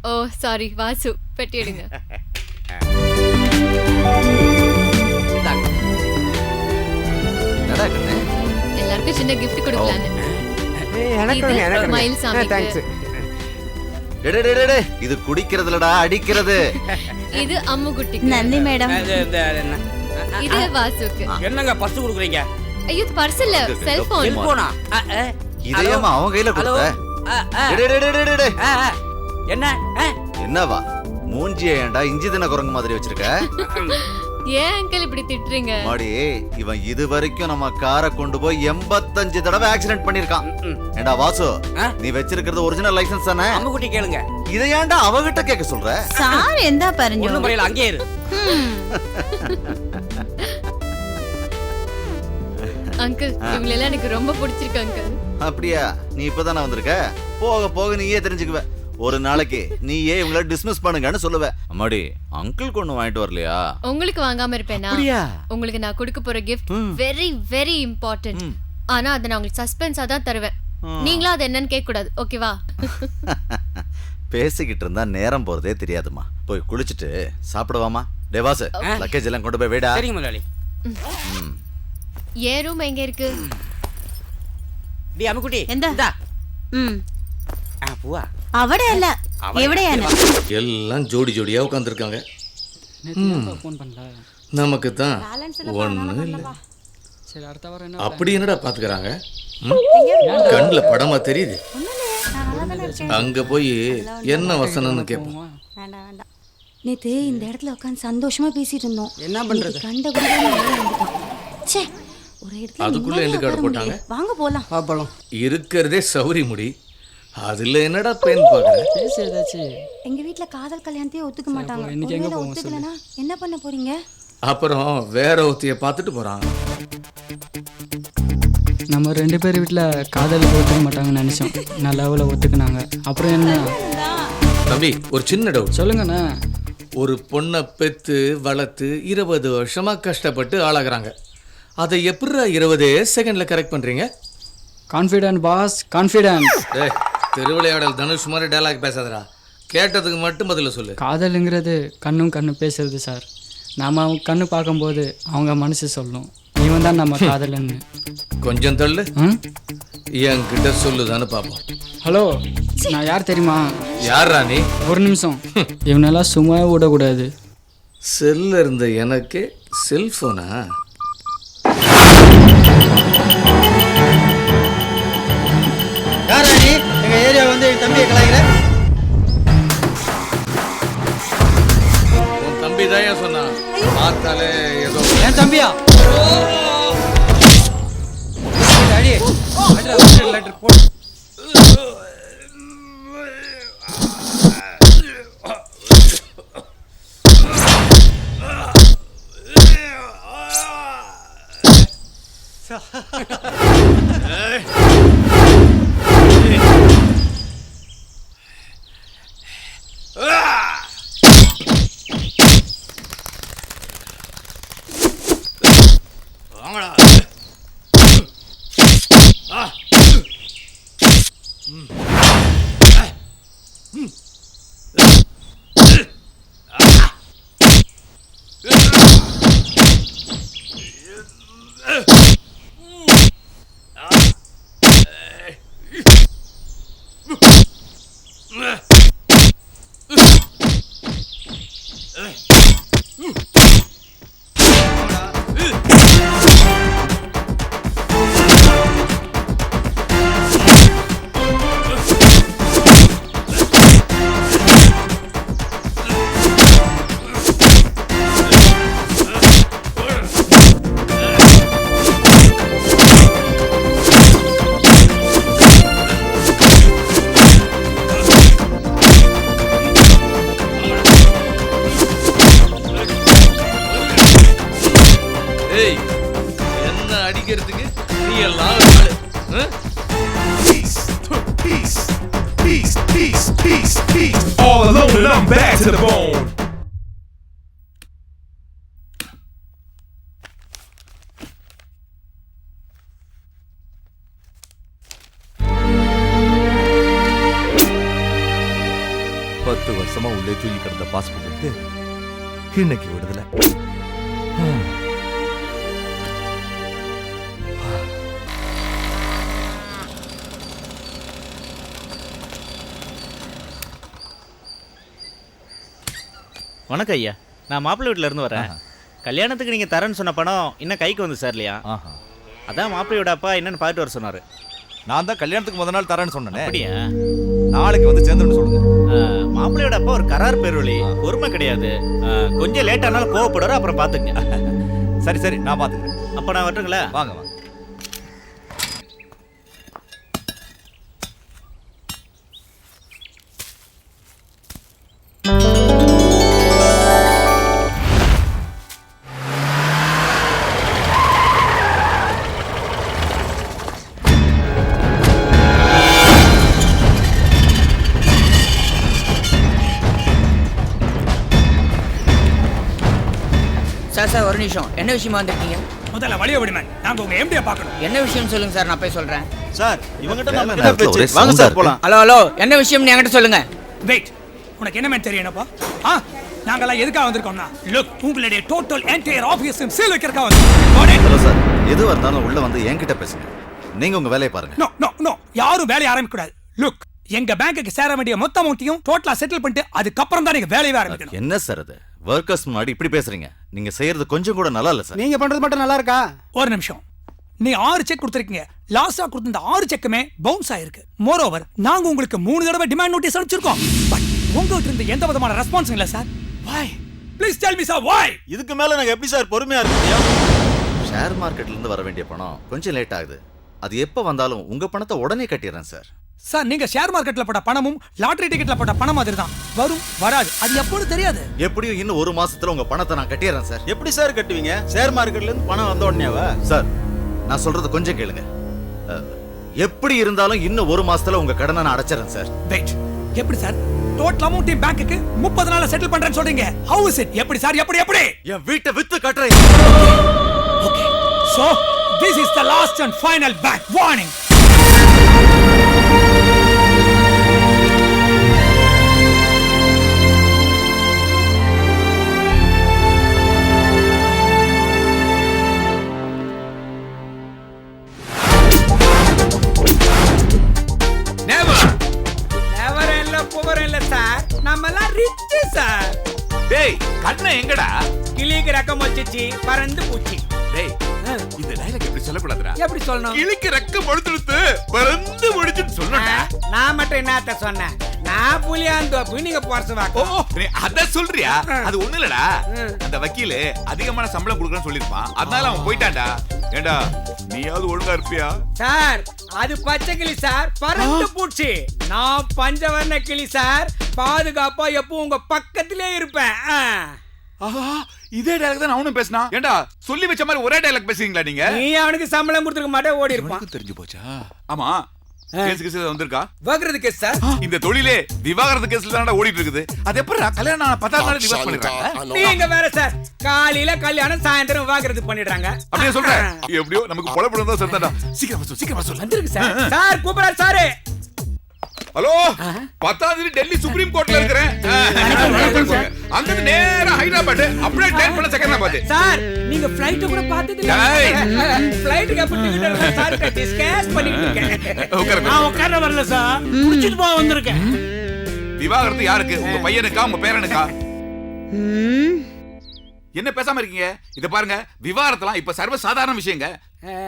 ஓ சாரி, வாசு, பெட்டி எடுங்க. எல்லாருக்கும் சின்ன gift கொடுக்கலான்னு. எனக்கு மயில்சாமிக்கு. இது குடிக்கிறதுலடா, அடிக்கிறது. இது அம்முக்குட்டிக்கு. നന്ദി മേഡം. இது வாசுக்கு. என்னங்க பர்ஸ் குடுக்குறீங்க? ஐயோ, பர்ஸ் இல்ல, செல்போன். செல்போனா? இதேமா அவன் கையில கொடுத்த. என்ன என்னவா மூஞ்சிய ஏண்டா இஞ்சி தின குரங்கு மாதிரி வச்சிருக்க? ஏன் அங்கிள் இப்படி திட்டுறீங்க? மாடி, இவன் இது வரைக்கும் நம்ம காரை கொண்டு போய் 85 தடவை ஆக்சிடென்ட் பண்ணிருக்கான். ஏண்டா வாசு, நீ வச்சிருக்கிறது ஒரிஜினல் லைசென்ஸ் தானே? அம்முக்குட்டி கேளுங்க. இதை ஏன்டா அவகிட்ட கேட்க சொல்ற? സാർ എന്താ പറഞ്ഞു? ஒண்ணும் மறையல, அங்கேயே இரு. அங்கிள், இவங்களெல்லாம் எனக்கு ரொம்ப பிடிச்சிருக்கு அங்கிள். அப்படியா? நீ இப்பதானே வந்திருக்க? போக போக நீயே தெரிஞ்சுக்குவ. ஒரு நாளைக்கு நீயே இவங்கள டிஸ்மிஸ் பண்ணுங்கன்னு சொல்லுவ. அம்மாடி, அங்கிள் ஒண்ணு வாங்கிட்டு வரலையா? உங்களுக்கு வாங்காம இருப்பேனா? உங்களுக்கு நான் கொடுக்க போற கிஃப்ட் வெரி வெரி இம்பார்ட்டன்ட். ஆனா அதை நான் உங்களுக்கு சஸ்பென்ஸா தான் தருவேன். நீங்களும் அது என்னன்னு கேட்க கூடாது, ஓகேவா? பேசிக்கிட்டு இருந்தா நேரம் போறதே தெரியாதுமா. போய் குளிச்சுட்டு சாப்பிடுவாமா. டேவாஸ், லக்கேஜ் எல்லாம் கொண்டு போய் வைடா. சரிங்க முதலாளி. ஏன் ரூம் எங்க இருக்கு? டி அம்முக்குட்டி, എന്താ? பூவா അവിടെ അല്ല, എവിടെയാണ്? எல்லாம் ஜோடி ஜோடியா உட்காந்துருக்காங்க. நமக்கு தான் ஒண்ணு இல்லை. அப்படி என்னடா பாத்துக்கிறாங்க? கண்ணுல படமா தெரியுது. அங்க போய் என்ன வசனம்னு கேட்போம். நேத்து இந்த இடத்துல உட்காந்து சந்தோஷமா பேசிட்டு இருந்தோம். என்ன பண்றது? கண்ட ஒரே இடத்துல அதுக்குள்ள எந்த கார்டு போட்டாங்க? வாங்க போலாம். இருக்கிறதே சௌரி முடி, அதுல என்னடா பெண் பாக்குற? எங்க வீட்ல காதல் கல்யாணத்தையே ஒத்துக்க மாட்டாங்க. ஒருவேளை ஒத்துக்கலனா என்ன பண்ண போறீங்க? அப்புறம் வேற ஒருத்திய பார்த்துட்டு போறான். நம்ம 2 பேர் வீட்டில் காதலுக்கு ஒத்துக்க மாட்டாங்கன்னு நினச்சோம். நல்ல ஒத்துக்குனாங்க. அப்புறம் என்ன தம்பி, ஒரு சின்ன டவுட் சொல்லுங்கண்ணா. ஒரு பொண்ணை பெற்று வளர்த்து 20 வருஷமா கஷ்டப்பட்டு ஆளாகிறாங்க. அதை எப்படி 20 செகண்ட்ல கரெக்ட் பண்றீங்க? Confident boss, confident. Thiruvilaiyadal Dhanush மாதிரி டயலாக் பேசாதடா. கேட்டதுக்கு மட்டும் பதில சொல்லு. காதலுங்கிறது கண்ணும் பேசுறது சார். நாம் அவங்க கண்ணு பார்க்கும்போது அவங்க மனசு சொல்லும். இவன் தான் நம்ம காதலன்னு. கொஞ்சம் தள்ளு. என்கிட்ட சொல்லுதான்னு பாப்போம். ஹலோ, நான் யார் தெரியுமா? யாரா நீ? ஒரு நிமிஷம். இவனெல்லாம் சும்மா விடக்கூடாது. செல்ல இருந்த எனக்கு செல்போனா? யாரா நீ எங்க ஏரியா வந்து என் தம்பியை கலாய்க்கிற? உன் தம்பி தான் சொன்னான். பார்த்தாலே ஏதோ என் தம்பியா? அடி லெட்டர் போடு. All alone and I'm bad to the bone. பத்து வருஷமா உள்ளே தூக்கி கிடந்த பாஸ்போர்ட் இன்னைக்கு விடுதலை. வணக்கம் ஐயா, நான் மாப்பிள்ளை வீட்டில் இருந்து வரேன். கல்யாணத்துக்கு நீங்கள் தரேன்னு சொன்ன பணம் இன்னும் கைக்கு வந்து சார் இல்லையா? அதான் மாப்பிள்ளையோட அப்பா என்னன்னு பார்த்துட்டு வர சொன்னார். நான் தான் கல்யாணத்துக்கு முதல் நாள் தரேன்னு சொன்னேன். அப்படியா? நாளைக்கு வந்து சேர்ந்துன்னு சொல்லுங்க. மாப்பிள்ளையோட அப்பா ஒரு கரார் பேர்வழி, பொறுமை கிடையாது. கொஞ்சம் லேட் ஆனாலும் கோவப்படுவார், அப்புறம் பார்த்துங்க. சரி சரி, நான் பார்த்துக்கிறேன். அப்போ நான் வரட்டுங்களா? வாங்க வாங்க. சார் சார் ஒரு நிமிஷம், என்ன விஷயமா வந்திருக்கீங்க? முதல்ல வழிய விடுமே, நாங்க உங்க எம்டியை பார்க்கணும். என்ன விஷயம் சொல்லுங்க சார், நான் போய் சொல்றேன். சார் இவங்கிட்ட வாங்க சார் போலாம். ஹலோ ஹலோ, என்ன விஷயம்னு என்கிட்ட சொல்லுங்க. வெயிட், உனக்கு என்ன தெரியணும்ப்பா? நாங்கெல்லாம் எதுக்காக வந்திருக்கோம்னா, லுக், உங்களுடைய டோட்டல் என்டையர் ஆபீஸும் சீல் வைக்கிறதுக்காக வந்திருக்கோம். ஹலோ சார், எதுவாக இருந்தாலும் உள்ள வந்து என்கிட்ட பேசுங்க. நீங்க உங்க வேலையை பாருங்க. நோ நோ நோ, யாரும் வேலையை ஆரம்பிக்க கூடாது. லுக், எங்க பேங்க்குக்கு சேர வேண்டிய மொத்த அமௌண்ட்டையும் டோட்டலா செட்டில் பண்ணிட்டு அதுக்கப்புறம் தான் நீங்க வேலையை ஆரம்பிக்கணும். என்ன சார் அது? வர்க்கர்ஸ் முன்னாடி இப்படி பேசுறீங்க. நீங்க செய்யறது கொஞ்சம் கூட நல்லா இல்ல சார். நீங்க பண்றது மட்டும் நல்லா இருக்கா? ஒரு நிமிஷம், நீ 6 செக் கொடுத்திருக்கீங்க. லாஸ்டா கொடுத்த இந்த 6 செக்குமே பவுன்ஸ் ஆயிருக்கு. மோர் ஓவர், நாங்க உங்களுக்கு 3 தடவை டிமாண்ட் நோட்டீஸ் அனுப்பிச்சிருக்கோம். பட் உங்ககிட்ட இருந்து எந்த விதமான ரெஸ்பான்ஸ் இல்ல sir. why? Please tell me sir, why? இதுக்கு மேல நாங்க எப்படி சார் பொறுமையா இருக்க முடியும்? ஷேர் மார்க்கெட்ல இருந்து வர வேண்டிய பணம் கொஞ்சம் லேட் ஆகுது. அது எப்ப வந்தாலும் உங்க பணத்தை உடனே கட்டிடுறேன் சார். சார், நீங்க ஷேர் மார்க்கெட்ல போட்ட பணமும் லாட்டரி டிக்கெட்ல போட்ட பணம் மாதிரி தான். வரும் வராது, அது எப்போது தெரியாது. எப்படியும் இன்னும் 1 மாசத்துல உங்க பணத்தை நான் கட்டிடுறேன் சார். எப்படி சார் கட்டுவீங்க? ஷேர் மார்க்கெட்ல இருந்து பணம் வந்த உடனேவா? சார், நான் சொல்றது கொஞ்சம் கேளுங்க. எப்படி இருந்தாலும் இன்னும் 1 மாசத்துல உங்க கடனை நான் அடைச்சிடுறேன் சார். வெயிட், எப்படி சார் டோட்டல் அமௌண்ட் பேங்க்குக்கு 30 நாள்ல செட்டில் பண்றேன்னு சொல்றீங்க? how is it? எப்படி சார், எப்படி எப்படி? என் வீட்டை வித்து கட்டுறேன். Okay, so this is the last and final bank warning. டேய் கண்ணை எங்கடா? கிளிக்கு ரக்கம் வச்சிச்சு பறந்து பூச்சி. டேய் இந்த டயலாக் எப்படி சொல்லக்கூடாதுடா? எப்படி சொல்லணும்? கிளிக்கு ரெக்க படுத்துடுத்து பறந்து முடிச்சுன்னு சொல்லணும்டா. நான் மட்டும் என்னத்த சொன்னேன்? நான் புலியாந்தோப்பு நீங்க போறச வாக்கு. ஓ நீ அத சொல்றியா? அது ஒண்ணு இல்லடா. அந்த வக்கீல் அதிகமான சம்பளம் கொடுக்கறன்னு சொல்லிருப்பான். அதனால அவன் போயிட்டான்டா. ஏண்டா நீயாவது ஒழுங்கா இருப்பியா? சார் அது பச்சை கிளி சார் பறந்து பூச்சி. நான் பஞ்சவர்ண கிளி சார் பாதுகாப்பா எப்பவும் உங்க பக்கத்திலே இருப்பேன். ஆஹா இதே டயலாக் தான் அவனும் பேசினா. ஏண்டா சொல்லி வச்ச மாதிரி ஒரே டயலாக் பேசுறீங்களா நீங்க? நீ அவனுக்கு சம்பளம் கொடுத்துருக்க மாட்டே ஓடி இருப்பான். தெரிஞ்சு போச்சா? ஆமா கேஸ் வந்திருக்கா? விவாகரத்து கேஸ் சார். இந்த தொழிலே விவாகரத்து கேஸ்ல தானடா ஓடிட்டு இருக்குது. அது எப்பறா கல்யாணம் 10 நாள் டிவோர்ஸ் பண்ணிடுறாங்க? நீங்க வேற சார் காலையில கல்யாணம் சாயந்தரம் விவாகரத்து பண்ணிடுறாங்க. அப்படியே சொல்றேன். எப்படியோ நமக்கு பொழப்படம் தான் செத்தாடா. சீக்கிரமா சொல்லு. வந்திருக்கு சார். சார் கூப்பிடுறாரு சார். ஹலோ 10ஆம் தேதி டெல்லி சுப்ரீம் கோர்ட்ல இருக்கறேன். அங்க நேரா ஹைதராபாத் அப்படியே ட்ரெயின் பண்ண செகண்டாபாத். சார் நீங்க ஃளைட் கூட பார்த்தது இல்ல. ஃளைட்டுக்கு அப்ப டிக்கெட் எடுக்க சார் டிஸ்கஸ் பண்ணிட்டு இருக்கேன். நான் உட்கார வரல சார். புடிச்சிட்டு போக வந்திருக்கேன். விவாகரத்து யாருக்கு? உங்க பையனுக்கா உங்க பேரனுக்கா? என்ன பேசாம இருக்கீங்க? இத பாருங்க விவாகரத்துலாம் இப்ப சர்வ சாதாரண விஷயங்க.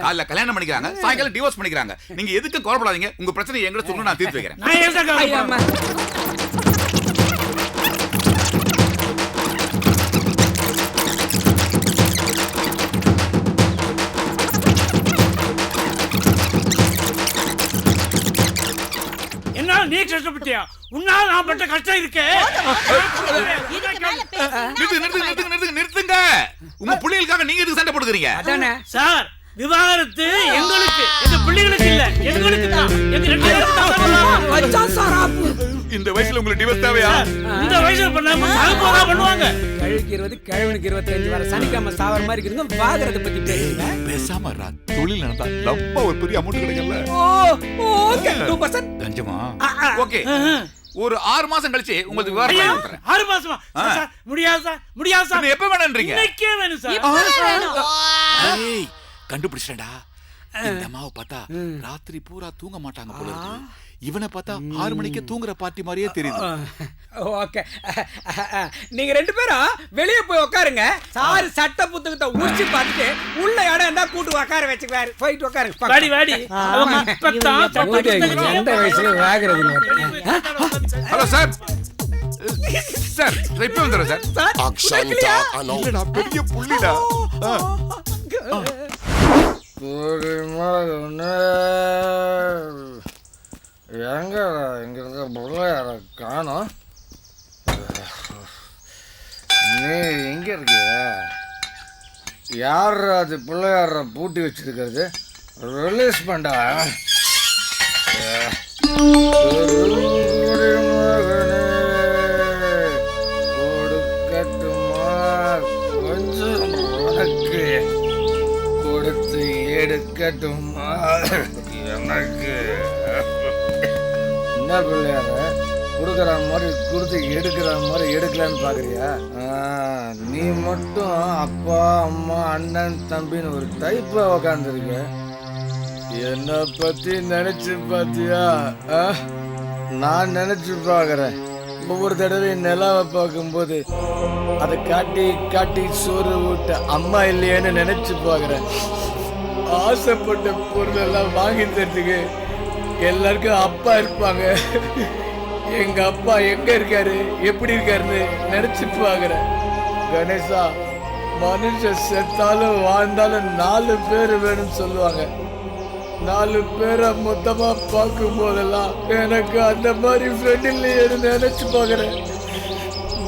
காலைல கல்யாணம் பண்ணிக்கிறாங்க, சாயங்காலம் டிவோர்ஸ் பண்ணிக்கிறாங்க. நீங்க எதுக்கு கவலைப்படாதீங்க. உங்க பிரச்சனை என்கிட்ட சொல்லுங்க, நான் தீர்த்து வைக்கிறேன். நான் ஏன் கவலைப்படுறேன்? என்னால நீ கஷ்டப்பட்டியா? உன்னால நான் பட்ட கஷ்டம் இருக்கே. நிறுத்துங்க. உங்க பிள்ளைகளுக்காக நீங்க எதுக்கு சண்டை போடுறீங்க? அதானே சார் விவாகரத்து எங்களுக்கு எங்க பிள்ளைகளுக்கு இல்ல, எங்களுக்கு தான். எங்க ரெண்டு பேருக்கு தான். வச்சா சார் ஆப்பு. இந்த வயசுல உங்களுக்கு டிவோர்ஸ் தேவையா? இந்த வயசுல பண்ணாம சாகுபோதா பண்ணுவாங்க. கழுக்கு 20 கிழவனுக்கு 25 வர சனிக்காம சாவர மாதிரி இருக்குங்க. விவாகரத்தை பத்தி பேசுங்க. பேசாம ரா. தொழில் நடந்தா ரொம்ப ஒரு பெரிய அமௌண்ட் கிடைக்கல. ஓகே 2% கஞ்சமா. ஓகே ஒரு 6 மாசம் கழிச்சு உங்களுக்கு விவாகரத்து பண்ணி கொடுறேன். 6 மாசமா? சார் முடியாது சார். முடியாது சார். நீ எப்ப வேணும்ன்றீங்க? இன்னைக்கே வேணும் சார். ஏய் கண்டுபிடிச்சடா. இந்த அம்மாவை பார்த்தா ராத்திரி பூரா தூங்க மாட்டாங்க போல இருக்கு. இவனை பார்த்தா 6 மணிக்கு தூங்குற பார்ட்டி மாதிரியே தெரியுது. ஓகே நீங்க ரெண்டு பேரும் வெளியே போய் உட்காருங்க. சார் சட்ட புத்தகத்தை உரிச்சு பார்த்துட்டு உள்ள இடம் இருந்தா கூட்டு உட்கார வச்சுக்குவாரு. போயிட்டு உட்காருங்க. வாடி வாடி. எந்த வயசுல விவாகரத்து? Hello sir. சார் இப்ப வந்துடுறேன் சார். இல்லடா பெரிய புள்ளிடா. எங்க இங்க இருக்க பிள்ளையார காணோம். நீ எங்க இருக்கிய? யார் அது பிள்ளையார பூட்டி வச்சிருக்கிறது? ரிலீஸ் பண்ணா. கொடுக்கட்டுமா கொஞ்சம் உனக்கு, கொடுத்து எடுக்கட்டுமா எனக்கு? என்ன பிள்ளையார கொடுக்குற மாதிரி கொடுத்து எடுக்கிற மாதிரி எடுக்கலான்னு பார்க்குறியா? நீ மட்டும் அப்பா அம்மா அண்ணன் தம்பின்னு ஒரு டைப்பாக உக்காந்துருக்க. என்னை பற்றி நினச்சி பார்த்தியா? நான் நினச்சி பார்க்குறேன். ஒவ்வொரு தடவையும் நிலாவை பார்க்கும்போது அதை காட்டி காட்டி சோறு ஊட்ட அம்மா இல்லையேன்னு நினச்சி பார்க்குறேன். ஆசைப்பட்ட பொருளெல்லாம் வாங்கி தரத்துக்கு எல்லாருக்கும் அப்பா இருப்பாங்க. எங்க அப்பா எங்க இருக்காரு, எப்படி இருக்காருன்னு நினைச்சு பாக்குறேன். கணேசா, மனுஷன் செத்தாலும் வாழ்ந்தாலும் 4 பேர் வேணும்னு சொல்லுவாங்க. 4 பேரை மொத்தமா பார்க்கும் போதெல்லாம் எனக்கு அந்த மாதிரி ஃப்ரெண்ட் இல்லையேன்னு நினைச்சு பாக்குறேன்.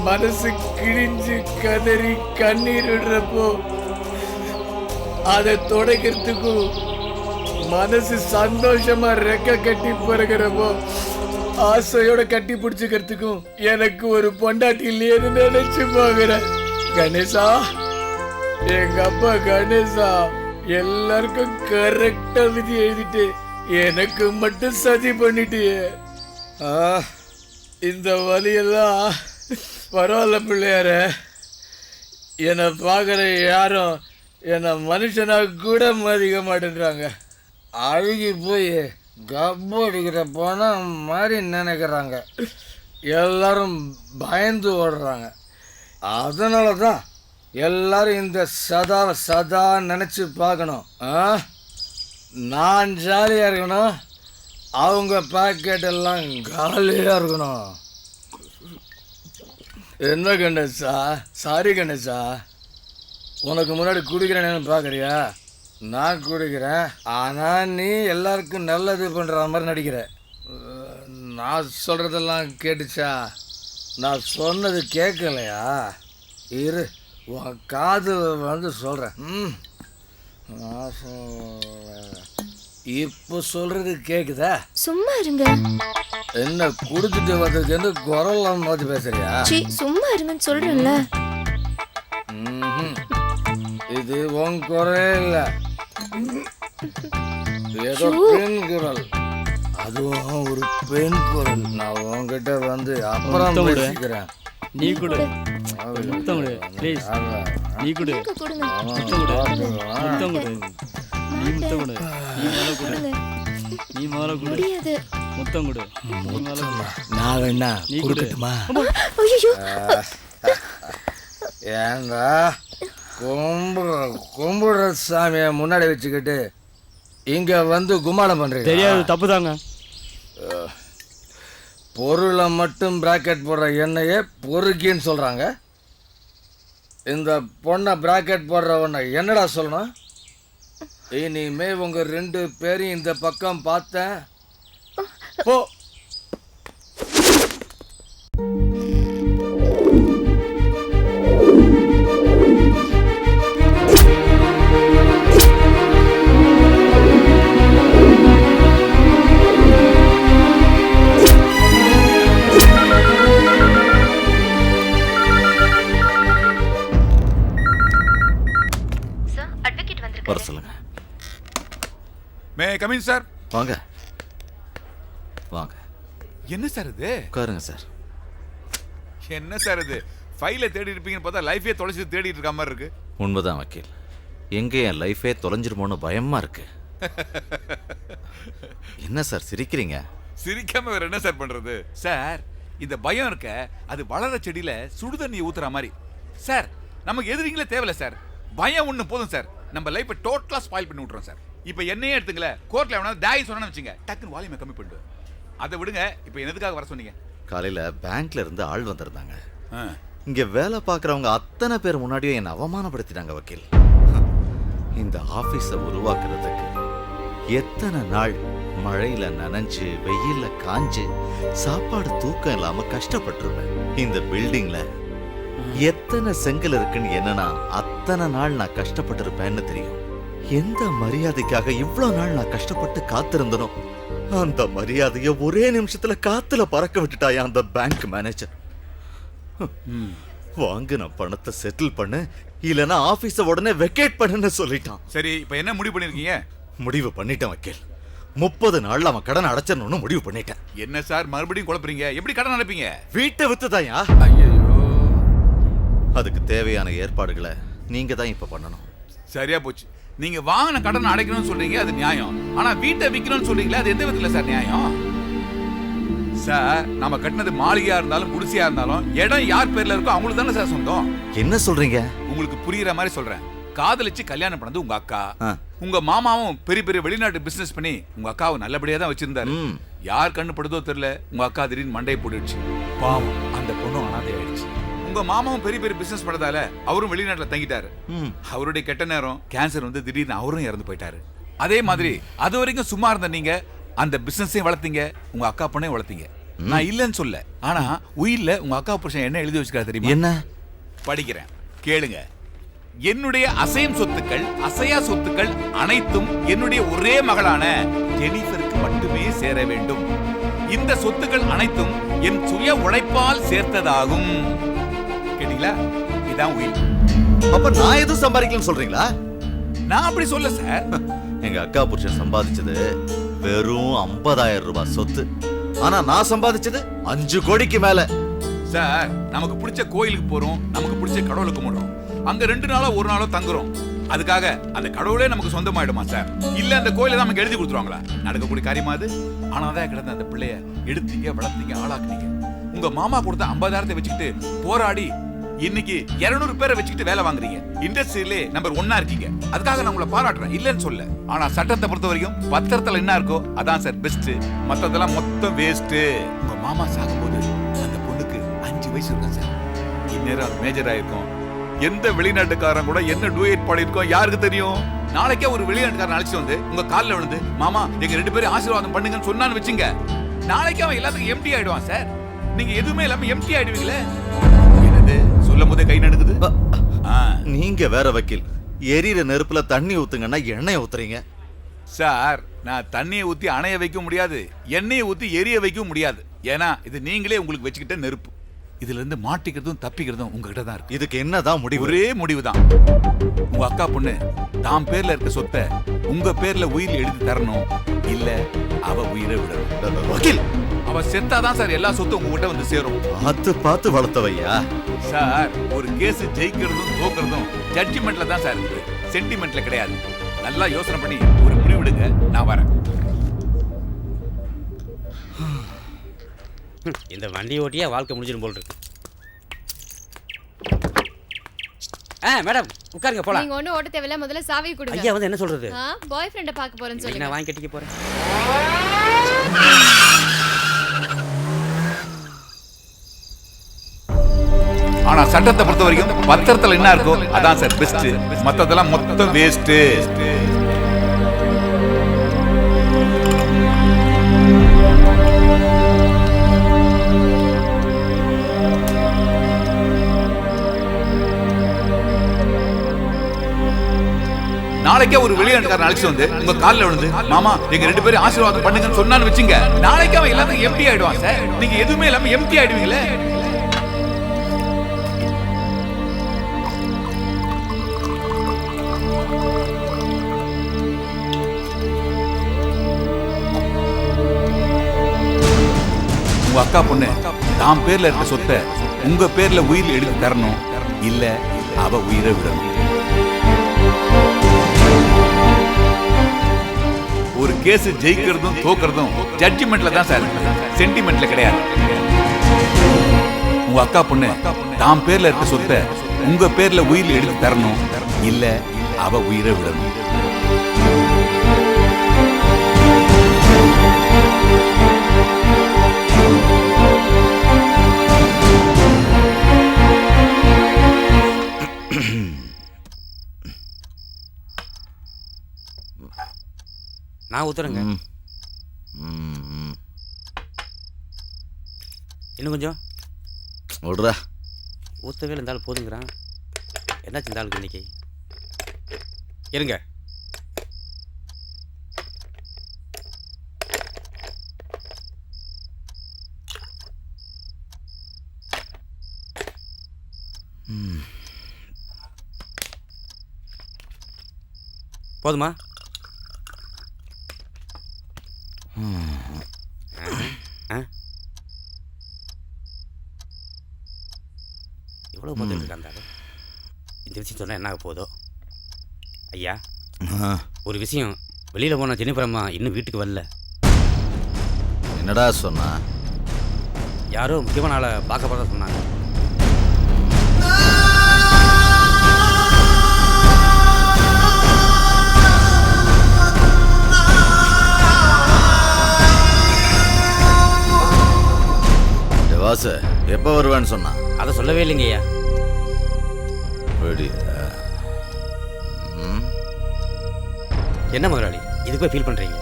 மனசு கிழிஞ்சு கதறி கண்ணீர் விடுறப்போ அதை துடைக்கிறதுக்கும் மனசு சந்தோஷமா ரெக்க கட்டி பிறகுறப்போ ஆசையோட கட்டி பிடிச்சுக்கிறதுக்கும் எனக்கு ஒரு பொண்டாட்டி இல்லையேன்னு நினைச்சு பாக்குறேன். கணேசா, எங்க அப்பா கணேசா எல்லாருக்கும் கரெக்டா விதி எழுதிட்டு எனக்கு மட்டும் சதி பண்ணிட்டியே. இந்த வழியெல்லாம் பரவாயில்ல பிள்ளையார. என்னை பார்க்குற யாரும் என்னை மனுஷனாக கூட மதிக்க மாட்டேன்றாங்க. அழுகி போய் கப்பு அடிக்கிற போனால் மாதிரி நினைக்கிறாங்க. எல்லாரும் பயந்து ஓடுறாங்க. அதனால தான் எல்லாரும் இந்த சதாவை சதா நினச்சி பார்க்கணும். நான் ஜாலியாக இருக்கணும், அவங்க பாக்கெட் எல்லாம் காலியாக இருக்கணும். என்ன கணேசா? சாரி கணேசா, உனக்கு முன்னாடி குடிக்கிறேன்னு பார்க்குறியா? நான் குடிக்கிறேன், ஆனால் நீ எல்லாருக்கும் நல்லது பண்ணுற மாதிரி நடிக்கிற. நான் சொல்கிறதெல்லாம் கேட்டுச்சா? நான் சொன்னது கேட்கலையா? இரு, உன் காது வந்து சொல்கிறேன். இப்போ சொல்கிறது கேட்குதா? சும்மா இருங்க. என்ன குடிச்சிட்டு வந்ததுக்கு வந்து குரல்லாம் மாதிரி பேசுறியா? சும்மா இருங்கன்னு சொல்றேன்ல. இது உன் குரலே இல்லை, ஏதோ பெண் குரல். அதுவும் ஒரு பெண் குரல். நான் உன்கிட்ட வந்து அப்புறம் பேசிக்கிறேன். நீ கொடு, முத்தம் கொடு ப்ளீஸ். நீ கொடு, முத்தம் கொடு, முத்தம் கொடு. நீ முத்தம் கொடு, நீ மேலே கொடு, நீ மேலே கொடு, முத்தம் கொடு. நான் வேணா கொடுக்கட்டுமா? ஏண்டா கும்பிடுற சாமியை முன்னாடி வச்சுக்கிட்டு இங்க வந்து கும்மாளம் பண்றீங்க? தெரியாது, தப்பு தாங்க. பொருளை மட்டும் பிராக்கெட் போடுற எண்ணெயே பொறுக்கின்னு சொல்றாங்க. இந்த பொண்ணை பிராக்கெட் போடுறவனை என்னடா சொல்லணும்? இனிமே உங்க 2 பேரையும் இந்த பக்கம் பார்த்தேன் போ. வர சொல்லுங்க. May come in sir. வாங்க வாங்க. என்ன சார் இது? உட்காருங்க சார். என்ன சார் இது? ஃபைலை தேடி இருப்பீங்கன்னு பார்த்தா லைஃபே தொலைச்சி தேடிட்டு இருக்க மாதிரி இருக்கு. உண்மைதான் வக்கீல், எங்க என் லைஃபே தொலைஞ்சிருமோன்னு பயமா இருக்கு. என்ன சார் சிரிக்கிறீங்க? சிரிக்காம வேற என்ன சார் பண்றது? சார் இந்த பயம் இருக்க, அது வளர செடியில சுடுதண்ணி ஊத்துற மாதிரி. சார் நமக்கு எதிரிங்களே தேவையில்ல சார், பயம் ஒண்ணு போதும் சார். நம்ம லைஃபை டோட்டலா ஸ்பாயில் பண்ணி விட்டுறோம் சார். இப்போ என்னையே எடுத்துங்கள, கோர்ட்ல எவனா தாய் சொன்னா வச்சுங்க, டக்குன்னு வால்யூமை கம்மி பண்ணிட்டு அதை விடுங்க. இப்போ என்னதுக்காக வர சொன்னீங்க? காலையில பேங்க்ல இருந்து ஆள் வந்திருந்தாங்க. இங்க வேலை பார்க்குறவங்க அத்தனை பேர் முன்னாடியும் என்னை அவமானப்படுத்திட்டாங்க வக்கீல். இந்த ஆபீஸை உருவாக்குறதுக்கு எத்தனை நாள் மழையில நனைஞ்சு வெயில்ல காஞ்சு சாப்பாடு தூக்கம் இல்லாம கஷ்டப்பட்டிருப்பேன். இந்த பில்டிங்ல எத்தனை செங்கல் இருக்குன்னு என்னன்னா அத்தனை நாள் நான் கஷ்டப்பட்டிருப்பேன்னு தெரியும். எந்த மரியாதைக்காக இவ்வளவு நாள் நான் கஷ்டப்பட்டு காத்திருந்தனோ அந்த மரியாதைய ஒரே நிமிஷத்துல காத்துல பறக்க விட்டுட்டாயா அந்த பேங்க் மேனேஜர். வாங்கின பணத்தை செட்டில் பண்ணு, இல்லனா ஆபீஸ உடனே வெக்கேட் பண்ணுன்னு சொல்லிட்டான். சரி, இப்போ என்ன முடிவு பண்ணிருக்கீங்க? முடிவு பண்ணிட்டேன் வக்கீல். 30 நாள்ல அவன் கடன் அடைச்சிடணும்னு முடிவு பண்ணிட்டேன். என்ன சார் மறுபடியும் குழப்பறீங்க? எப்படி கடன் அடைப்பீங்க? வீட்டை வித்துதாயா. அதுக்கு தேவையான ஏற்பாடுகளை நீங்க தான் இப்ப பண்ணணும். சரியா போச்சு. நீங்க வாங்கின கடன் அடைக்கணும்னு சொல்றீங்க, அது நியாயம். ஆனா வீட்டை விற்கணும்னு சொல்றீங்களா, அது எந்த விதத்துல சார் நியாயம்? சார் நம்ம கட்டினது மாளிகையா இருந்தாலும் குடிசையா இருந்தாலும் இடம் யார் பேர்ல இருக்கோ அவங்களுக்கு தானே சார் சொந்தம். என்ன சொல்றீங்க? உங்களுக்கு புரியுற மாதிரி சொல்றேன். காதலிச்சு கல்யாணம் பண்ணது உங்க அக்கா. உங்க மாமாவும் பெரிய பெரிய வெளிநாட்டு பிசினஸ் பண்ணி உங்க அக்காவை நல்லபடியா தான் வச்சிருந்தாரு. யார் கண்ணு படுதோ தெரியல, உங்க அக்கா திடீர்னு மண்டையை போட்டுடுச்சு. பாவம், அந்த பொண்ணும் அனாதை ஆயிடுச்சு. உங்க மாமாவும் பெரிய பெரிய பிசினஸ் பண்ணதால அவரும் வெளிநாட்டுல தங்கிட்டாரு. அவருடைய கெட்ட நேரம் கேன்சர் வந்து திடீர்னு அவரும் இறந்து போயிட்டாரு. அதே மாதிரி அது வரைக்கும் சும்மா இருந்த நீங்க அந்த பிசினஸையும் வளர்த்தீங்க, உங்க அக்கா பொண்ணையும் வளர்த்தீங்க. நான் இல்லைன்னு சொல்ல, ஆனா உயிர்ல உங்க அக்கா புருஷன் என்ன எழுதி வச்சுக்காரு தெரியுமா? என்ன? படிக்கிறேன், கேளுங்க. என்னுடைய அசையும் சொத்துக்கள் அசையா சொத்துக்கள் அனைத்தும் என்னுடைய ஒரே மகளான ஜெனிஃபருக்கு மட்டுமே சேர வேண்டும். இந்த சொத்துக்கள் அனைத்தும் என் சுய உழைப்பால் சேர்த்ததாகும். கேட்டீங்களா? இதான் உயிர். அப்ப நான் எதுவும் சம்பாதிக்கலன்னு சொல்றீங்களா? நான் அப்படி சொல்ல சார். எங்க அக்கா புருஷன் சம்பாதிச்சது வெறும் 50,000 ரூபாய் சொத்து. ஆனா நான் சம்பாதிச்சது 5 கோடிக்கு மேல. சார் நமக்கு பிடிச்ச கோயிலுக்கு போறோம், நமக்கு பிடிச்ச கடவுளுக்கு கும்பிடுறோம். அங்க 2 நாளோ 1 நாளோ தங்குறோம். அதுக்காக அந்த கடவுளே நமக்கு சொந்தமாயிடுமா சார்? இல்ல அந்த கோயிலை தான் நமக்கு எழுதி கொடுத்துருவாங்களா? நடக்கக்கூடிய காரியமா அது? ஆனாதான் கிடந்த அந்த பிள்ளைய எடுத்தீங்க, வளர்த்தீங்க, ஆளாக்குனீங்க. உங்க மாமா கொடுத்த 50,000 வச்சுக்கிட்டு போராடி இன்னைக்கு 200 பேரை வச்சுக்கிட்டு வேலை வாங்குறீங்க. இண்டஸ்ட்ரியிலே நம்பர் 1 இருக்கீங்க. அதுக்காக நான் உங்களை பாராட்டுறேன், இல்லன்னு சொல்ல. ஆனா சட்டத்தை பொறுத்த வரைக்கும் பத்திரத்துல என்ன இருக்கோ அதான் சார் பெஸ்ட். மத்ததெல்லாம் மொத்தம் வேஸ்ட். உங்க மாமா சாகும்போது அந்த பொண்ணுக்கு 5 வயசு இருக்கும் சார். இந்நேரம் அது மேஜர் ஆயிருக்கும். எந்த வெளிநாட்டுக்காரன் கூட என்ன டூயட் பாடியிருக்கோம் யாருக்கு தெரியும்? நாளைக்கே ஒரு வெளிநாட்டுக்காரன் அழைச்சிட்டு வந்து உங்க காலில் விழுந்து மாமா எங்க 2 பேரும் ஆசீர்வாதம் பண்ணுங்கன்னு சொன்னான்னு வச்சுங்க, நாளைக்கு அவன் எல்லாத்துக்கும் எம்டி ஆயிடுவான் சார். நீங்க எதுவுமே இல்லாம எம்டி ஆயிடுவீங்களே. என்னது சொல்லும் போதே கை நடுக்குது. நீங்க வேற வக்கீல். எரியிற நெருப்புல தண்ணி ஊத்துங்கன்னா எண்ணெய் ஊத்துறீங்க சார். நான் தண்ணியை ஊத்தி அணைய வைக்க முடியாது, எண்ணெயை ஊத்தி எரிய வைக்க முடியாது. ஏன்னா இது நீங்களே உங்களுக்கு வச்சுக்கிட்ட நெருப்பு. இதுல இருந்து மாட்டிக்கிறதும் தப்பிக்கிறதும் உங்ககிட்ட தான் இருக்கு. இதுக்கு என்னதான் முடிவு? ஒரே முடிவு தான். உங்க அக்கா பொண்ணு தாம் பேர்ல இருக்க சொத்தை உங்க பேர்ல உயிர் எழுதி தரணும், இல்ல அவ உயிரை விடணும். வக்கீல், அவ செத்தாதான் சார் எல்லா சொத்தும் உங்ககிட்ட வந்து சேரும். பார்த்து வளர்த்தவையா சார். ஒரு கேஸ் ஜெயிக்கிறதும் தோக்குறதும் ஜட்ஜ்மெண்ட்ல தான் சார் இருக்கு, சென்டிமெண்ட்ல கிடையாது. நல்லா யோசனை பண்ணி ஒரு முடிவெடுங்க, நான் வரேன். இந்த வண்டி ஓட்டியா வாழ்க்கை முடிஞ்சிடும் போல் இருக்கு. மேடம் உட்காருங்க போலாம். நீங்க ஒண்ணு ஓட்ட தேவையில்ல, முதல்ல சாவி கொடுங்க. ஐயா வந்து என்ன சொல்றது? பாய் ஃப்ரெண்ட பார்க்க போறேன்னு சொல்லுங்க. நான் வாங்கி கட்டிக்க போறேன். ஆனா சட்டத்தை பொறுத்த வரைக்கும் பத்திரத்துல என்ன இருக்கோ அதான் சார் பெஸ்ட். மத்ததெல்லாம் மொத்தம் வேஸ்ட். நாளைக்கே ஒரு வெளிநாட்டுக்காரன் அழைச்சிட்டு வந்து உங்க காலில் விழுந்து மாமா எங்க 2 பேரும் ஆசீர்வாதம் பண்ணுங்கன்னு சொன்னான்னு வச்சுங்க, நாளைக்கு அவன் எல்லாத்தையும் எம்டி ஆயிடுவான் சார். நீங்க எதுவுமே இல்லாம எம்டி ஆயிடுவீங்களே. உங்க அக்கா பொண்ணு தாம் பேர்ல இருக்க சொத்தை உங்க பேர்ல உயிர் எழுதி தரணும், இல்ல அவ உயிரை விடணும். ஒரு கேஸ் ஜெயிக்கிறதும் தோக்குறதும் ஜட்ஜ்மெண்ட்ல தான் சார் இருக்கு, சென்டிமெண்ட்ல கிடையாது. உங்க அக்கா பொண்ணு தாம் பேர்ல இருக்க சொத்தை உங்க பேர்ல உயிர் எழுதி தரணும், இல்ல அவ உயிரை விடணும். நான் ஊத்துறேங்க. இன்னும் கொஞ்சம் விடுறா. ஊத்தவே இருந்தாலும் போதுங்கிறான். என்னாச்சு இந்த ஆளுக்கு இன்னைக்கு? இருங்க. போதுமா? எவ்வளோ பார்த்துட்டு இருக்காந்தாரு. இந்த விஷயம் சொன்னால் என்ன ஆக போதோ? ஐயா ஒரு விஷயம், வெளியில் போன ஜெனிஃபரம்மா இன்னும் வீட்டுக்கு வரல. என்னடா சொன்னா? யாரோ முக்கியமான ஆளை பார்க்க போகிறதா சொன்னாங்க. வாசு எப்போ வருவேன்னு சொன்னா? அதை சொல்லவே இல்லைங்க ஐயா. என்ன முதலாளி இதுக்கு போய் ஃபீல் பண்ணுறீங்க?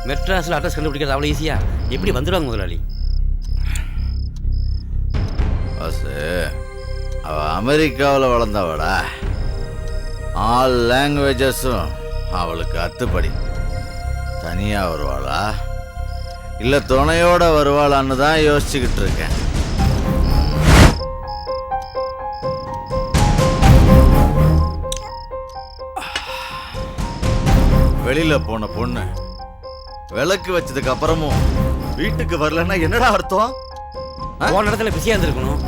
மெட்ராஸில் அட்ரஸ் கண்டுபிடிக்கிறது அவ்வளோ ஈஸியா? எப்படி வந்துடுவாங்க முதலாளி? வாசு அவ அமெரிக்காவில் வளர்ந்தவடா. ஆல் லாங்குவேஜஸும் அவளுக்கு அத்துப்படி. தனியாக வருவாளா இல்லை துணையோட வருவாளான்னு தான் யோசிச்சுக்கிட்டு இருக்கேன். வெளியில போன பொண்ணு விளக்கு வச்சதுக்கு அப்புறமும் வீட்டுக்கு வரலன்னா என்னடா அர்த்தம்? போன இடத்துல பிஸியா இருந்திருக்கணும்.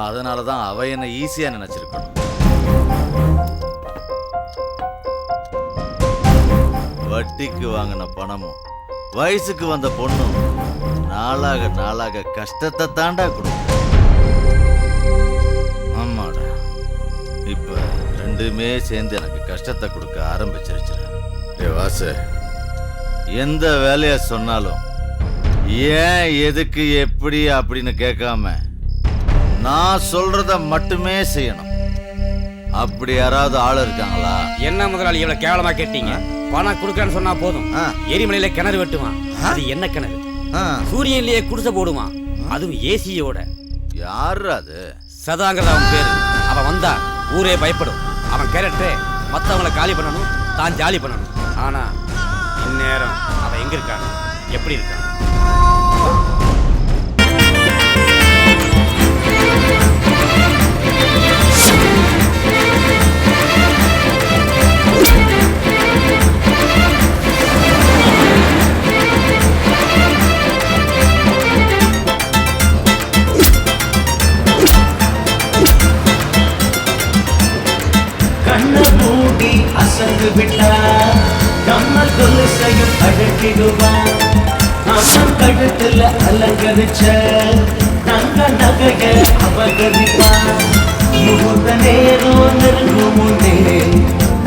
அதனாலதான் அவ என்ன ஈஸியா நினைச்சிருக்கணும். வட்டிக்கு வாங்கின பணமும் வயசுக்கு வந்த பொண்ணும் நாளாக நாளாக கஷ்டத்தை தாண்டா கொடுக்கும். ஆமா ரெண்டுமே சேர்ந்து எனக்கு கஷ்டத்தை கொடுக்க ஆரம்பிச்சிருச்சுடா. வாசு, எந்த வேலையை சொன்னாலும் ஏன் எதுக்கு எப்படி அப்படின்னு கேட்காம நான் சொல்றத மட்டுமே செய்யணும். அப்படி யாராவது ஆள் இருக்காங்களா? என்ன முதலாளி இவ்வளவு கேவலமா கேட்டீங்க? பணம் கொடுக்கறேன்னு சொன்னா போதும், எரிமலையில கிணறு வெட்டுவான். அது என்ன கிணறு? சூரியன்லயே குடிசை போடுவான், அதுவும் ஏசியோட. யாரு அது? சதாங்கிறது அவன் பேரு. அவன் வந்தா ஊரே பயப்படும். அவன் கேரக்டர் மத்தவங்களை காலி பண்ணணும், தான் ஜாலி பண்ணணும். ஆனா இந்நேரம் அவன் எங்க இருக்கான், எப்படி இருக்கான்? கண்ண மூடி அசங்கு விட்டா கம்மல் கொலுசையும் அழகிடுவான். அவன் கழுத்துல அலங்கரிச்ச தங்க நகைய அபகரிப்பான். முகூர்த்த நேரம் நெருங்கும் முன்னே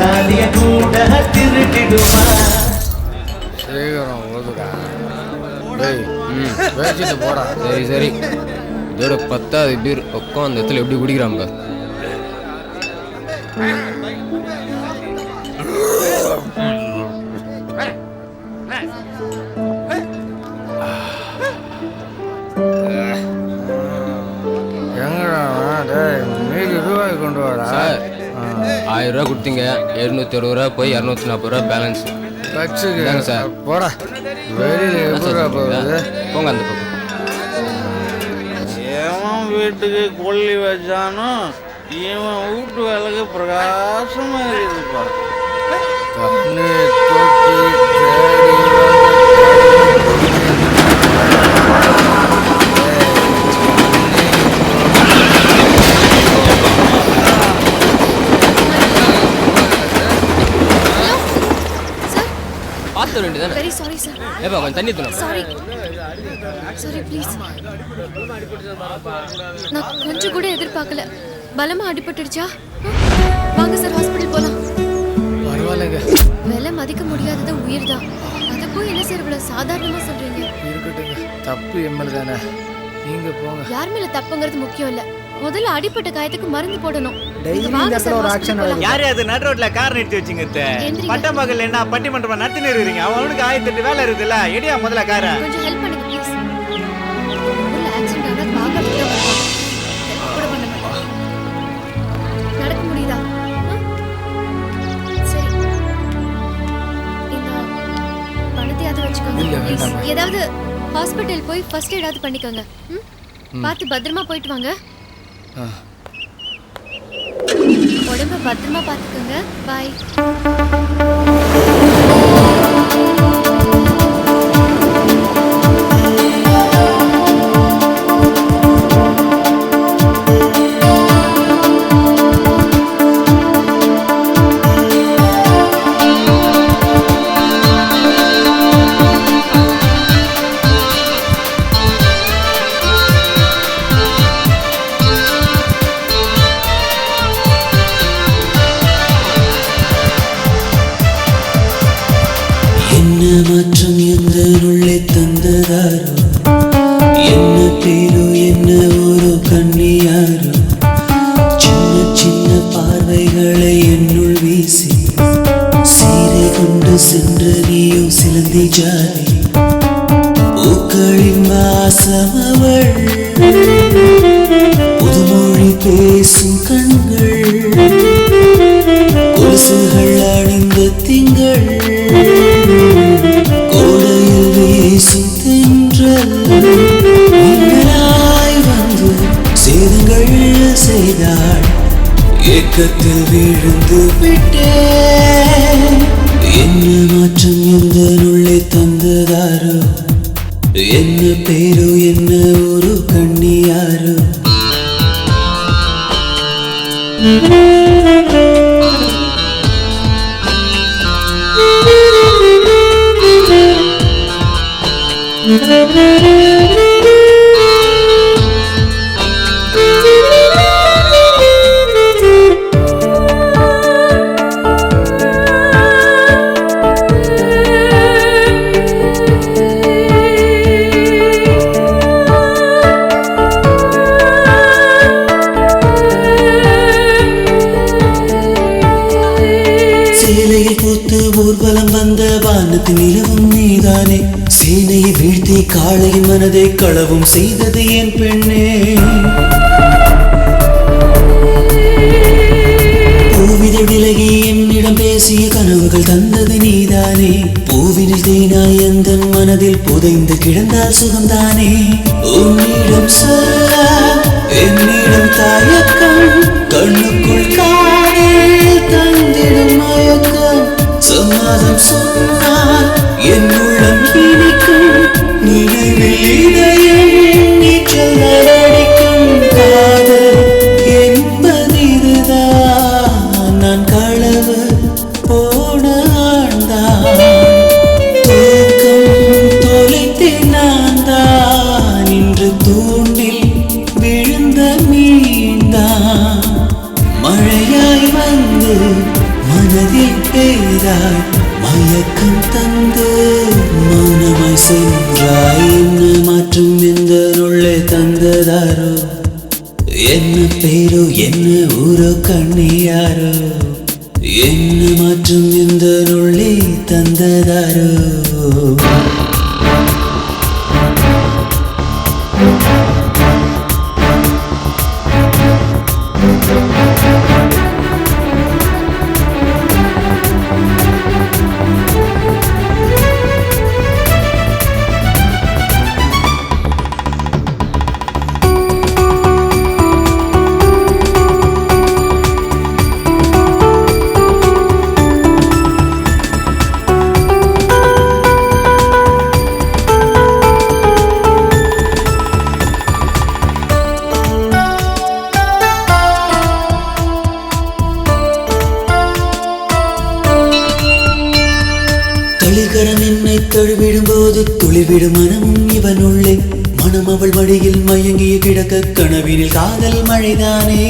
தாலிய கூட திருடிடுவான். சீக்கிரம் ஓதுடா. டேய், பேசிட்டு போடா. சரி சரி, இதோட 10வது பீர் உட்காந்து இடத்துல எப்படி குடிக்கிறாங்க? கொண்டு வாடா. 1000 ரூபா கொடுத்தீங்க, 760 ரூபா போய் 240 ரூபா பேலன்ஸ் வச்சுக்கோங்க சார். போடா, வெளியில் போகுது. போங்க அந்த பக்கம். எவன் வீட்டுக்கு கொல்லி வச்சானோ இவன் வீட்டு விளக்கு பிரகாசமா இருக்குதுப்பா. பார்த்து வேண்டியதானே? Very sorry sir. ஏப்பா கொஞ்சம் தண்ணி தரணும். Sorry sorry please. நான் கொஞ்சம் கூட எதிர்பார்க்கல. பலமா அடிபட்டுடுச்சா? வாங்க சார், ஹாஸ்பிடல் போலாம். பரவாயில்லைங்க. விலை மதிக்க முடியாதது உயிர் தான். அதை போய் என்ன சார் இவ்வளவு சாதாரணமா சொல்றீங்க? இருக்கட்டுங்க, தப்பு எம்எல் தானே. நீங்க போங்க. யார் மேல தப்புங்கிறது முக்கியம் இல்ல, முதல்ல அடிப்பட்ட காயத்துக்கு மருந்து போடணும். யாரு அது நடு ரோட்ல கார் நிறுத்தி வச்சுங்க? பட்டமகள் என்ன பட்டிமன்றம் நடத்தினு இருக்கீங்க? அவனுக்கு 1008 வேலை இருக்குதுல்ல, எடியா முதல்ல கார. கொஞ்சம் ஹெல்ப் பண்ணுங்க ப்ளீஸ். ஒரு ஆக்சிடென்ட் ஆனா பாக்க வருவாங்க. கூட பண்ண மாட்டாங்க. நடக்க முடியுதா? சரி, இந்த பணத்தையாவது வச்சுக்கோங்க ப்ளீஸ். ஏதாவது ஹாஸ்பிடல் போய் ஃபர்ஸ்ட் எய்டாவது பண்ணிக்கோங்க. பார்த்து பத்திரமா போயிட்டு வாங்க. உடம்ப பத்திரமா பார்த்துக்கோங்க. பாய். மாற்றம் எந்த உள்ளே தந்ததாரோ, என்ன பேரோ என்ன ஒரு கண்ணியாரோ, சின்ன சின்ன பார்வைகளை என்னுள் வீசி சீரை கொண்டு சென்ற நீயோ சிலந்தி ஜாதி. பூக்களின் வாசம் அவள், புதுமொழி பேசும் கண்கள், கொலுசுகள் அணிந்த திங்கள், கோடையில் வீசும் தென்றல், மின்னலாய் வந்து சேதங்கள் செய்தாள். ஏக்கத்தில் விழுந்து விட்டேன். என்ன மாற்றம் எந்த உள்ளே தந்ததாரோ, என்ன பேரோ என்ன ஒரு கண்ணியாரோ. வானத்தின் நிலவும் நீதானே சேனையை வீழ்த்தி காளையின் மனதை களவும் செய்தது என் பெண்ணே பூவிதை விலகி என்னிடம் பேசிய கனவுகள் தந்தது நீதானே பூவினில் தேனாய் எந்தன் மனதில் புதைந்து கிடந்தால் சுகம்தானே உன்னிடம் சொல்ல என்னிடம் தயக்கம் கண்ணுக்குள் காதல் தந்திடும் மயக்கம் சம்மதம் சொன்னால் என் உள்ளம் இனிக்கும் நினைவில் இதயம் நீச்சல் அடிக்கும் காதல் என்பதிதுதான் நான் களவு போன ஆழ்ந்தான் தூக்கம் தொலைத்தேன் நான் தான் இன்று தூண்டில் விழுந்த மீன்தான் மழையாய் வந்து மனதில் பெய்தாய் மயக்கம் தந்து மௌனமாய் சென்றாய் என்ன மாற்றம் எந்த உள்ளே தந்ததாரோ என்ன பேரோ என்ன ஊரோ கண்ணியாரோ என்ன மாற்றம் எந்த உள்ளே தந்ததாரோ தளிர்கரம் என்னை தழுவிடும் போது துளிர்விடும் மனமும் இவனுள்ளே மனம் அவள் வழியில் மயங்கிய கிடக்க கனவினில் காதல் மழைதானே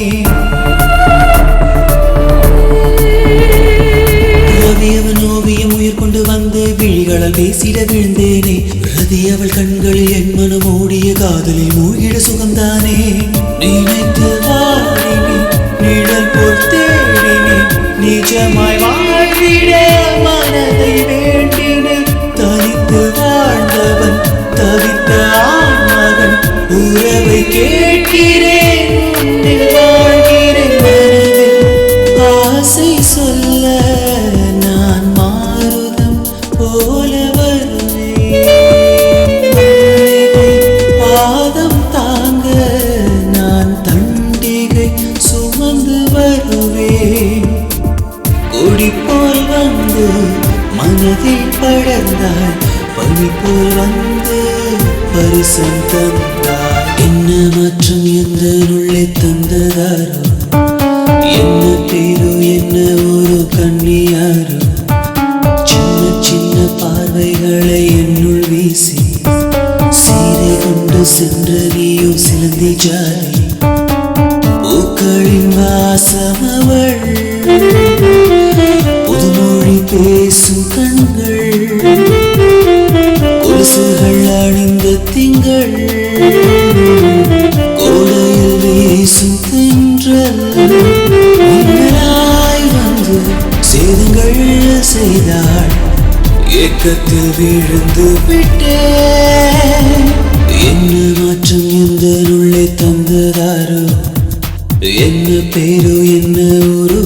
ரவியவன் ஓவியம் உயிர் கொண்டு வந்து விழிகளால் பேசிட விழுந்தேனே ரதி அவள் கண்களில் என் மனம் ஓடிய காதலில் மூழ்கிட சுகம்தானே நினைத்து வாழினே நிழல் போல் தேடினே நிஜமாய் வாழ்விட மனதை வேண்டினே தனித்து வாழ்ந்தவன் தவித்த ஆண்மகன் உறவை கேட்கிறேன் உன்னில் வாழ்கிறேன் மனதில் ஆசை சொல்ல நான் மாறுதம் போல வருவேன் பாதம் தாங்க நான் தண்டிகை சுமந்து வருவேன் கொடி போல் வந்து மனதில் படர்ந்தாய் பனி போல் வந்து பரிசம் தந்தாய் என்ன மாற்றம் எந்த உள்ளே தந்ததாரோ என்ன பேரோ என்ன ஒரு கண்ணியாரோ சின்ன சின்ன பார்வைகளை என்னுள் வீசி சீரை கொண்டு சென்ற நீயோ சிலந்தி ஜாதி பூக்களின் வாசமவள் புதுமொழி பேசும் கண்கள் கொலுசுகள் அணிந்த திங்கள் கோடையில் வீசும் தென்றல் மின்னலாய் வந்து சேதங்கள் செய்தாள் ஏக்கத்தில் விழுந்து விட்டேன் என்ன மாற்றம் எந்த உள்ளே தந்ததாரோ என்ன பேரோ என்ன ஒரு